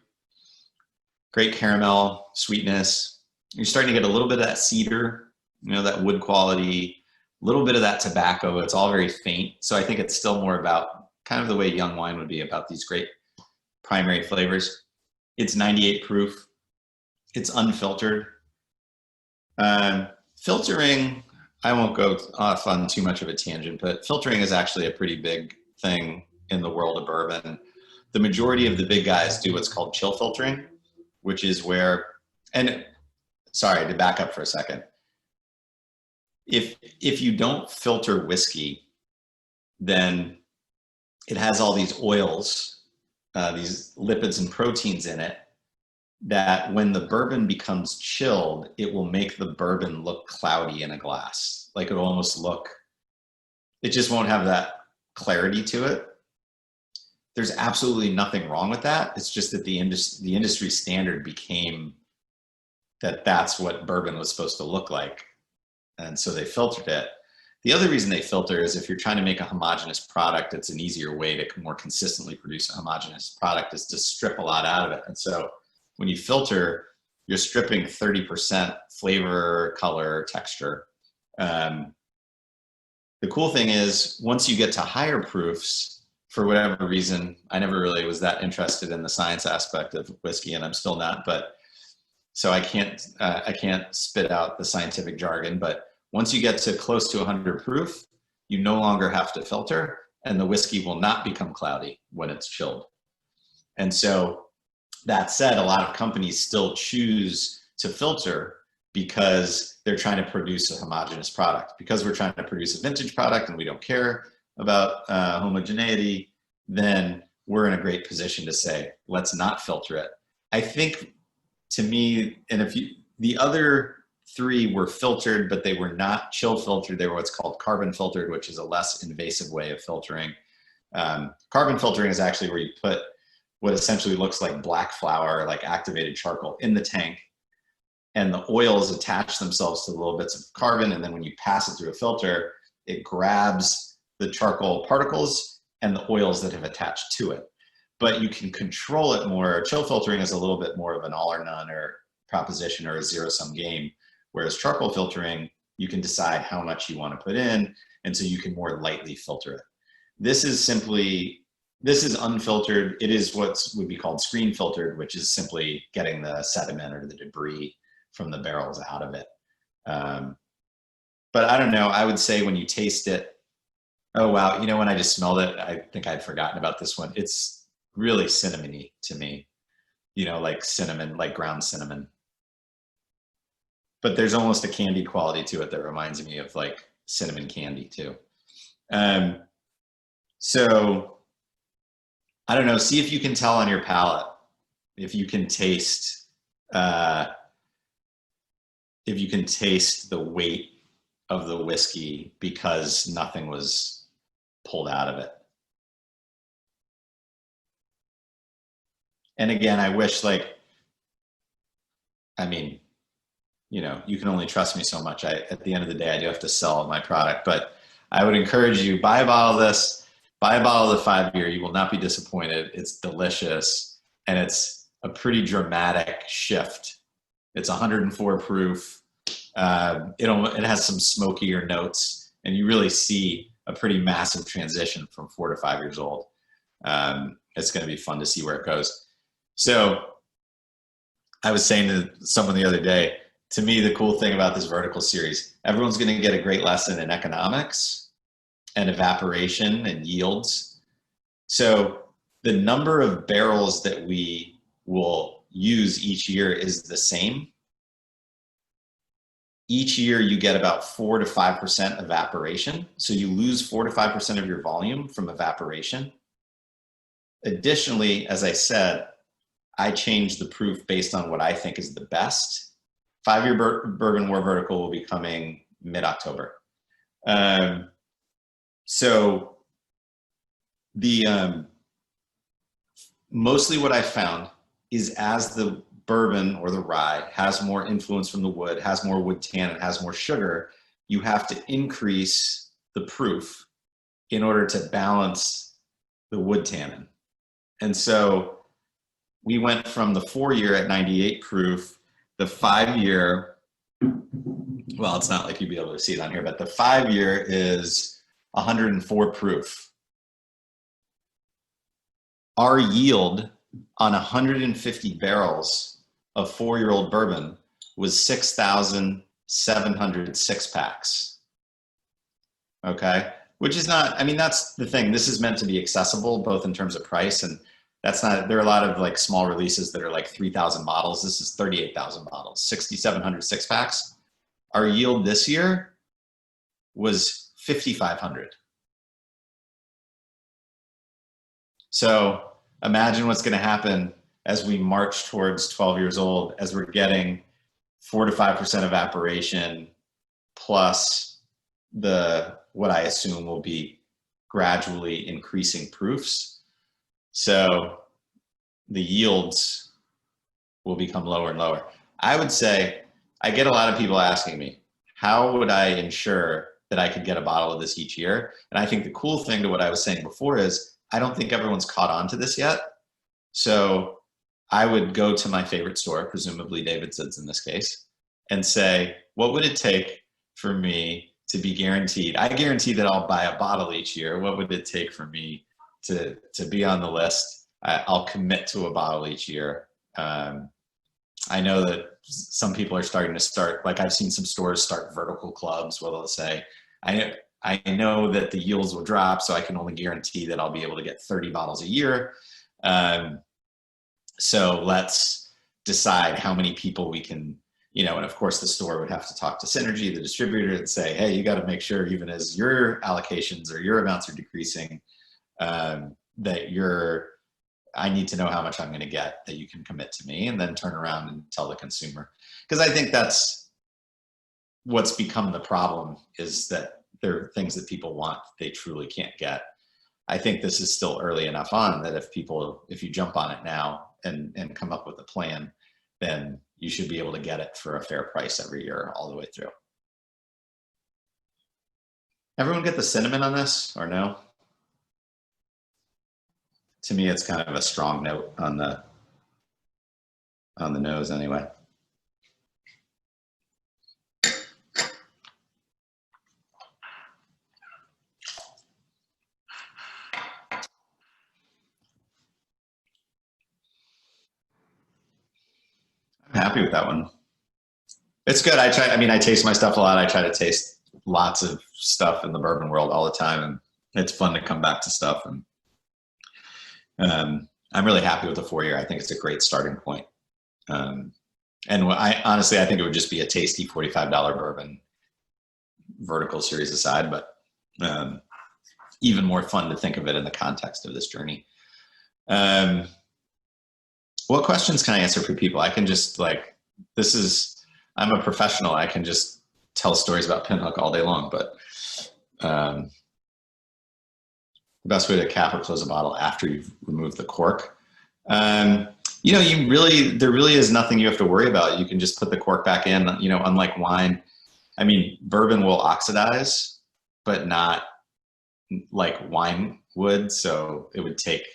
great caramel, sweetness. You're starting to get a little bit of that cedar, that wood quality, a little bit of that tobacco. It's all very faint. So I think it's still more about kind of the way young wine would be, about these great primary flavors. It's 98 proof. It's unfiltered. Filtering, I won't go off on too much of a tangent, but filtering is actually a pretty big thing in the world of bourbon. The majority of the big guys do what's called chill filtering, which is where, and sorry, to back up for a second. If you don't filter whiskey, then it has all these oils, these lipids and proteins in it, that when the bourbon becomes chilled, it will make the bourbon look cloudy in a glass. Like it'll almost it just won't have that clarity to it. There's absolutely nothing wrong with that. It's just that the industry standard became that that's what bourbon was supposed to look like. And so they filtered it. The other reason they filter is if you're trying to make a homogeneous product, it's an easier way to more consistently produce a homogeneous product, is to strip a lot out of it. And so when you filter, you're stripping 30% flavor, color, texture. The cool thing is once you get to higher proofs, for whatever reason, I never really was that interested in the science aspect of whiskey, and I'm still not, but so I can't spit out the scientific jargon, but once you get to close to 100 proof, you no longer have to filter, and the whiskey will not become cloudy when it's chilled. And so that said, a lot of companies still choose to filter because they're trying to produce a homogeneous product. Because we're trying to produce a vintage product and we don't care about homogeneity, then we're in a great position to say, let's not filter it. I think, to me, and the other 3 were filtered, but they were not chill filtered. They were what's called carbon filtered, which is a less invasive way of filtering. Carbon filtering is actually where you put what essentially looks like black flour, like activated charcoal, in the tank, and the oils attach themselves to the little bits of carbon, and then when you pass it through a filter, it grabs the charcoal particles and the oils that have attached to it. But you can control it more. Chill filtering is a little bit more of an all or none or proposition or a zero-sum game, whereas charcoal filtering, you can decide how much you want to put in, and so you can more lightly filter it. This is unfiltered. It is what would be called screen filtered, which is simply getting the sediment or the debris from the barrels out of it. But I don't know, I would say when you taste it, oh wow, when I just smelled it, I think I'd forgotten about this one. It's really cinnamony to me, like cinnamon, like ground cinnamon. But there's almost a candy quality to it that reminds me of like cinnamon candy too. So I don't know, see if you can tell on your palate, if you can taste the weight of the whiskey because nothing was pulled out of it. And again, I wish you can only trust me so much. At the end of the day, I do have to sell my product, but I would encourage you, buy a bottle of this, Buy a bottle of the 5-year. You will not be disappointed. It's delicious, and it's a pretty dramatic shift. It's 104 proof. It has some smokier notes, and you really see a pretty massive transition from 4 to 5 years old. It's going to be fun to see where it goes. So I was saying to someone the other day, to me, the cool thing about this vertical series, everyone's going to get a great lesson in economics and evaporation and yields. So the number of barrels that we will use each year is the same. Each year you get about 4 to 5% evaporation. So you lose 4 to 5% of your volume from evaporation. Additionally, as I said, I change the proof based on what I think is the best. 5-year Bourbon War Vertical will be coming mid-October. So the mostly what I found is as the bourbon or the rye has more influence from the wood, has more wood tannin, has more sugar, you have to increase the proof in order to balance the wood tannin. And so we went from the 4-year at 98 proof, the 5-year, well, it's not like you'd be able to see it on here, but the 5-year is 104 proof. Our yield on 150 barrels of 4-year-old bourbon was 6,700 6-packs. Okay, which is not, I mean, that's the thing. This is meant to be accessible, both in terms of price, and that's not, there are a lot of like small releases that are like 3,000 bottles. This is 38,000 bottles, 6,700 6-packs. Our yield this year was 5,500. So imagine what's going to happen as we march towards 12 years old, as we're getting 4 to 5% evaporation plus what I assume will be gradually increasing proofs. So the yields will become lower and lower. I would say, I get a lot of people asking me, how would I ensure that I could get a bottle of this each year? And I think the cool thing to what I was saying before is, I don't think everyone's caught on to this yet. So I would go to my favorite store, presumably Davidson's in this case, and say, what would it take for me to be guaranteed? I guarantee that I'll buy a bottle each year. What would it take for me to be on the list? I'll commit to a bottle each year. I know that some people are starting to start, like I've seen some stores start vertical clubs where they'll say, I know that the yields will drop, so I can only guarantee that I'll be able to get 30 bottles a year. So let's decide how many people we can, you know, and of course the store would have to talk to Synergy, the distributor, and say, hey, you got to make sure even as your allocations or your amounts are decreasing, that I need to know how much I'm going to get, that you can commit to me, and then turn around and tell the consumer. Because I think that's what's become the problem, is that there are things that people want they truly can't get. I think this is still early enough on that if you jump on it now and come up with a plan, then you should be able to get it for a fair price every year all the way through. Everyone get the cinnamon on this or no? To me, it's kind of a strong note on the nose anyway. I'm happy with that one. It's good. I taste my stuff a lot. I try to taste lots of stuff in the bourbon world all the time, and it's fun to come back to stuff. And I'm really happy with the 4-year. I think it's a great starting point. And honestly, I think it would just be a tasty $45 bourbon, vertical series aside, but even more fun to think of it in the context of this journey. What questions can I answer for people? I can just I'm a professional. I can just tell stories about Pinhook all day long, but the best way to cap or close a bottle after you've removed the cork. You know, there really is nothing you have to worry about. You can just put the cork back in, you know, unlike wine. I mean, bourbon will oxidize, but not like wine would. So it would take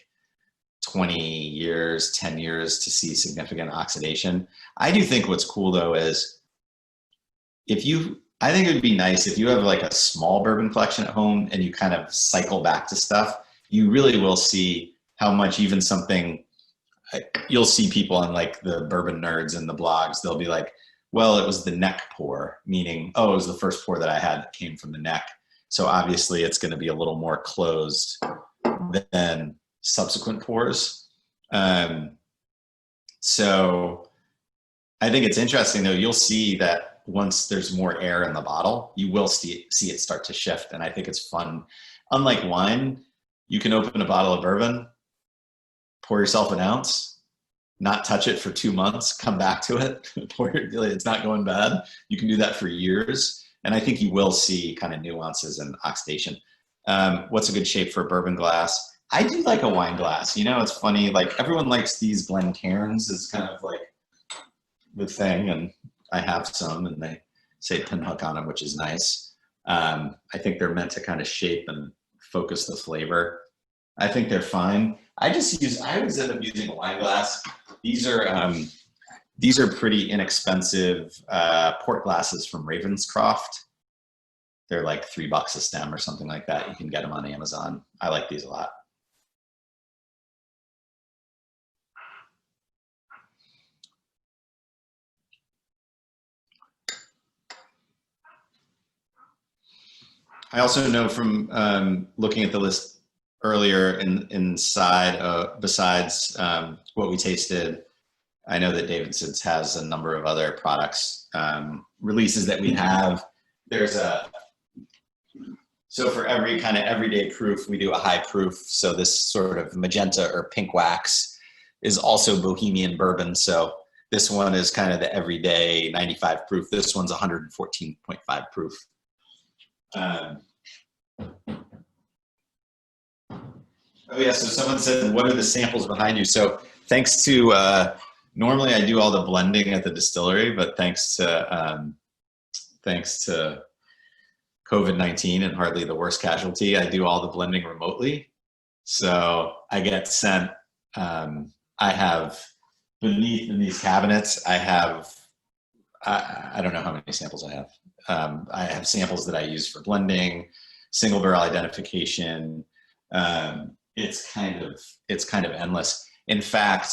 20 years, 10 years to see significant oxidation. I do think what's cool though is I think it would be nice if you have like a small bourbon collection at home and you kind of cycle back to stuff, you really will see how much even something, you'll see people on like the bourbon nerds and the blogs, they'll be like, well, it was the neck pour, meaning, oh, it was the first pour that I had that came from the neck. So obviously it's going to be a little more closed than subsequent pours. So I think it's interesting though, you'll see that once there's more air in the bottle, you will see it start to shift. And I think it's fun. Unlike wine, you can open a bottle of bourbon, pour yourself an ounce, not touch it for 2 months, come back to it, it's not going bad. You can do that for years. And I think you will see kind of nuances in oxidation. What's a good shape for a bourbon glass? I do like a wine glass. You know, it's funny, like everyone likes these Glencairns is kind of like the thing. And I have some and they say Pinhook on them, which is nice. I think they're meant to kind of shape and focus the flavor. I think they're fine. I always end up using a wine glass. These are pretty inexpensive port glasses from Ravenscroft. They're like $3 a stem or something like that. You can get them on Amazon. I like these a lot. I also know from looking at the list earlier besides what we tasted, I know that Davidson's has a number of other products, releases that we have. So for every kind of everyday proof, we do a high proof. So this sort of magenta or pink wax is also Bohemian bourbon. So this one is kind of the everyday 95 proof. This one's 114.5 proof. Oh yeah, so someone said, what are the samples behind you? So thanks to, normally I do all the blending at the distillery, but thanks to COVID-19 and hardly the worst casualty, I do all the blending remotely. So I get sent, I have beneath in these cabinets, I don't know how many samples I have. I have samples that I use for blending, single barrel identification. It's kind of endless. In fact,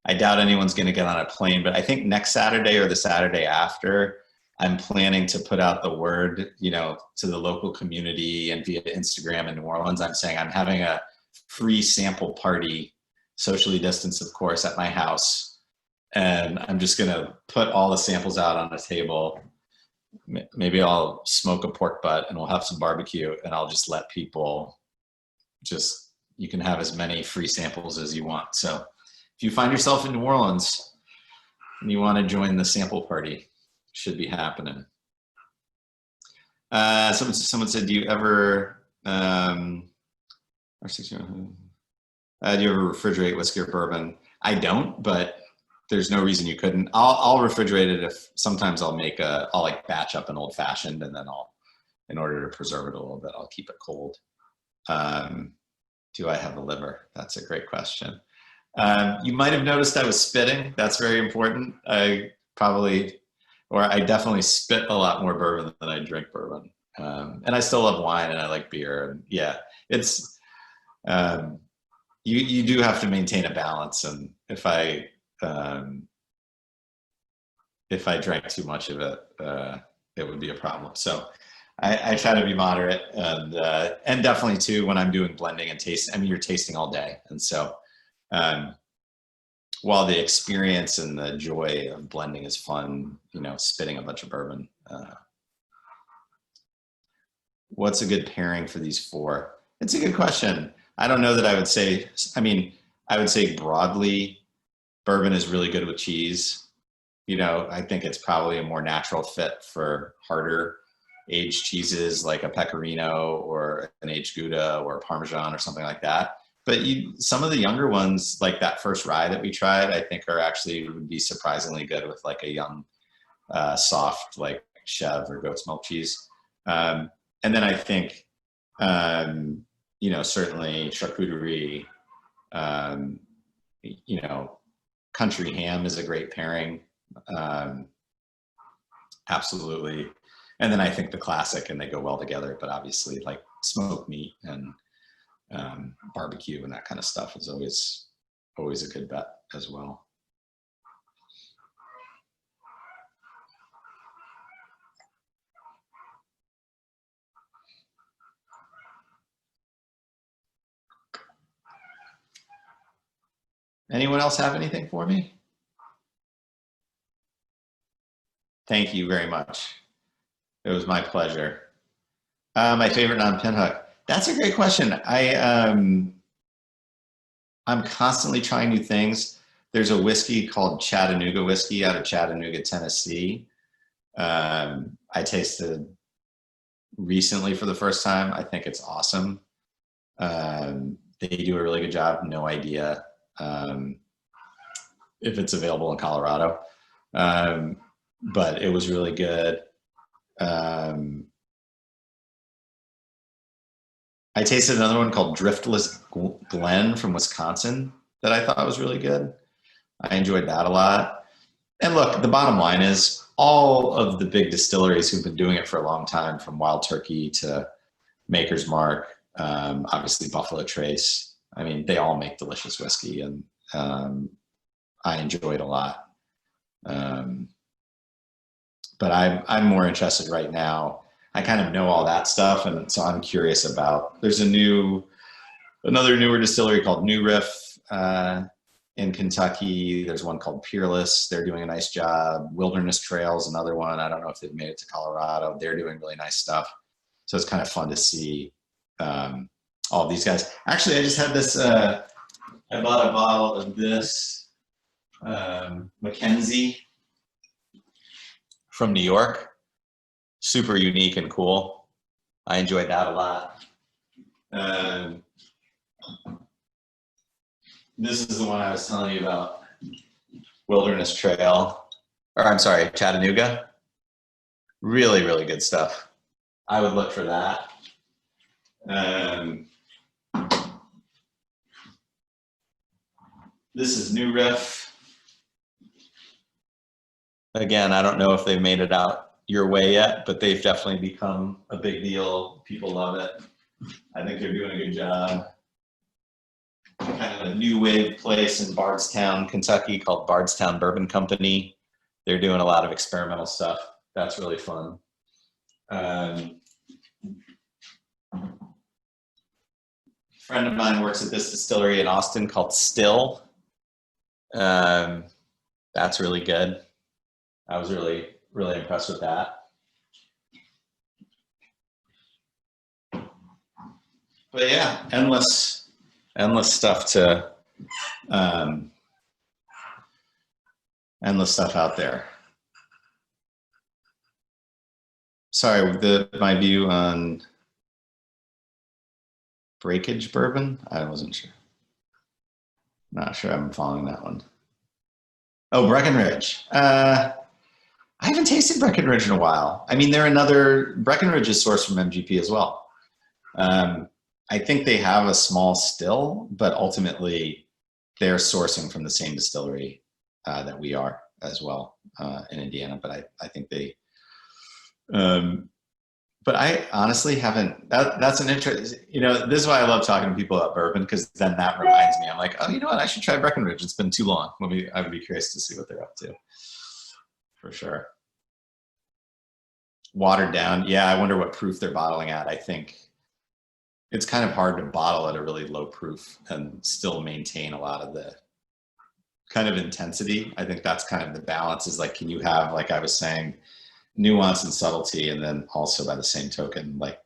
I doubt anyone's going to get on a plane, but I think next Saturday or the Saturday after, I'm planning to put out the word, to the local community and via Instagram in New Orleans. I'm saying I'm having a free sample party, socially distanced, of course, at my house. And I'm just going to put all the samples out on a table. Maybe I'll smoke a pork butt and we'll have some barbecue and I'll just let people you can have as many free samples as you want. So if you find yourself in New Orleans and you want to join the sample party, should be happening. Someone said, do you ever refrigerate whiskey or bourbon? I don't, but there's no reason you couldn't. I'll refrigerate it if sometimes I'll like batch up an old fashioned and then in order to preserve it a little bit, I'll keep it cold. Do I have a liver? That's a great question. You might have noticed I was spitting. That's very important. I definitely spit a lot more bourbon than I drink bourbon. And I still love wine and I like beer. And yeah, it's, you do have to maintain a balance. And if I drank too much of it, it would be a problem. So I try to be moderate and definitely too, when I'm doing blending and tasting, you're tasting all day. And so, while the experience and the joy of blending is fun, spitting a bunch of bourbon. What's a good pairing for these four? It's a good question. I don't know that I would say, I would say broadly, bourbon is really good with cheese. I think it's probably a more natural fit for harder aged cheeses like a Pecorino or an aged Gouda or Parmesan or something like that. But some of the younger ones, like that first rye that we tried, I think would be surprisingly good with like a young, soft, like Chev or goat's milk cheese. And then I think certainly charcuterie, country ham is a great pairing. Absolutely. And then I think the classic, and they go well together, but obviously like smoked meat and barbecue and that kind of stuff is always a good bet as well. Anyone else have anything for me? Thank you very much. It was my pleasure. My favorite non-Pinhook. That's a great question. I'm constantly trying new things. There's a whiskey called Chattanooga whiskey out of Chattanooga, Tennessee. I tasted recently for the first time. I think it's awesome. They do a really good job. No idea if it's available in Colorado, but it was really good. I tasted another one called Driftless Glen from Wisconsin that I thought was really good. I enjoyed that a lot. And look, the bottom line is all of the big distilleries who've been doing it for a long time, from Wild Turkey to Maker's Mark, obviously Buffalo Trace. I mean, they all make delicious whiskey, and I enjoy it a lot. But I'm more interested right now. I kind of know all that stuff, and so I'm curious about. There's another newer distillery called New Riff in Kentucky. There's one called Peerless. They're doing a nice job. Wilderness Trails, another one. I don't know if they've made it to Colorado. They're doing really nice stuff. So it's kind of fun to see all of these guys. Actually, I just had this. I bought a bottle of this Mackenzie from New York. Super unique and cool. I enjoyed that a lot. This is the one I was telling you about, Wilderness Trail, or I'm sorry, Chattanooga. Really, really good stuff. I would look for that. This is New Riff. Again, I don't know if they've made it out your way yet, but they've definitely become a big deal. People love it. I think they're doing a good job. Kind of a new wave place in Bardstown, Kentucky called Bardstown Bourbon Company. They're doing a lot of experimental stuff. That's really fun. A friend of mine works at this distillery in Austin called Still. That's really good. I was really impressed with that. But yeah, endless stuff to, endless stuff out there. Sorry, my view on breakage bourbon, I wasn't sure. Not sure I'm following that one. Oh, Breckenridge. I haven't tasted Breckenridge in a while. I mean, Breckenridge is sourced from MGP as well. I think they have a small still, but ultimately they're sourcing from the same distillery that we are as well in Indiana. But I think they, but I honestly haven't, that's an interest, this is why I love talking to people about bourbon, because then that reminds me, I'm like, oh, you know what, I should try Breckenridge. It's been too long. I would be curious to see what they're up to, for sure. Watered down. Yeah, I wonder what proof they're bottling at. I think it's kind of hard to bottle at a really low proof and still maintain a lot of the kind of intensity. I think that's kind of the balance, is like, can you have, like I was saying, nuance and subtlety, and then also by the same token, like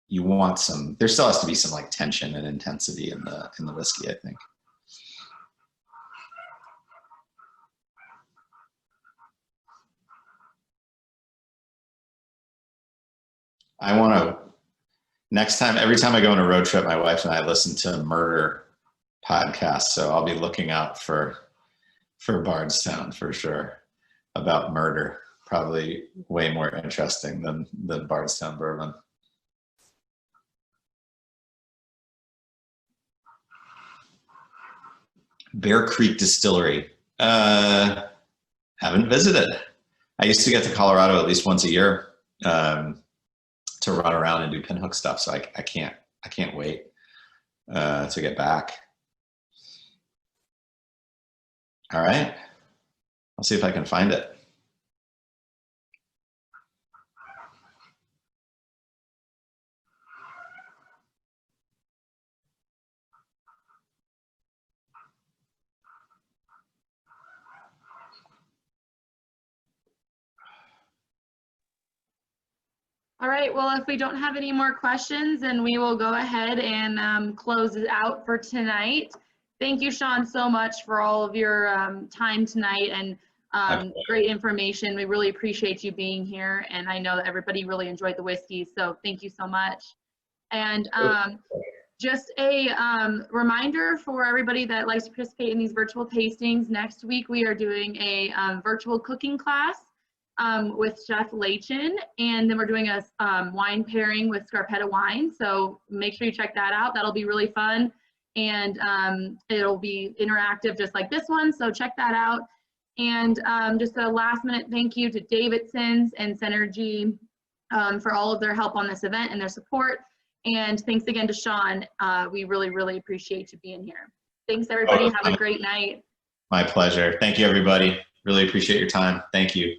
you want there still has to be some like tension and intensity in the whiskey, I think. I want to, next time, every time I go on a road trip, my wife and I listen to murder podcasts. So I'll be looking out for Bardstown for sure, about murder. Probably way more interesting than Bardstown bourbon. Bear Creek Distillery. Haven't visited. I used to get to Colorado at least once a year to run around and do Pinhook stuff. So I can't wait to get back. All right. I'll see if I can find it. All right, well, if we don't have any more questions, then we will go ahead and close it out for tonight. Thank you, Sean, so much for all of your time tonight and great information. We really appreciate you being here, and I know that everybody really enjoyed the whiskey, so thank you so much. And just a reminder for everybody that likes to participate in these virtual tastings, next week we are doing a virtual cooking class with Chef Lachin, and then we're doing a wine pairing with Scarpetta wine. So make sure you check that out. That'll be really fun, and it'll be interactive just like this one. So check that out. And just a last minute thank you to Davidson's and Synergy for all of their help on this event and their support. And thanks again to Sean. We really, really appreciate you being here. Thanks everybody. Have a great night. My pleasure. Thank you, everybody. Really appreciate your time. Thank you.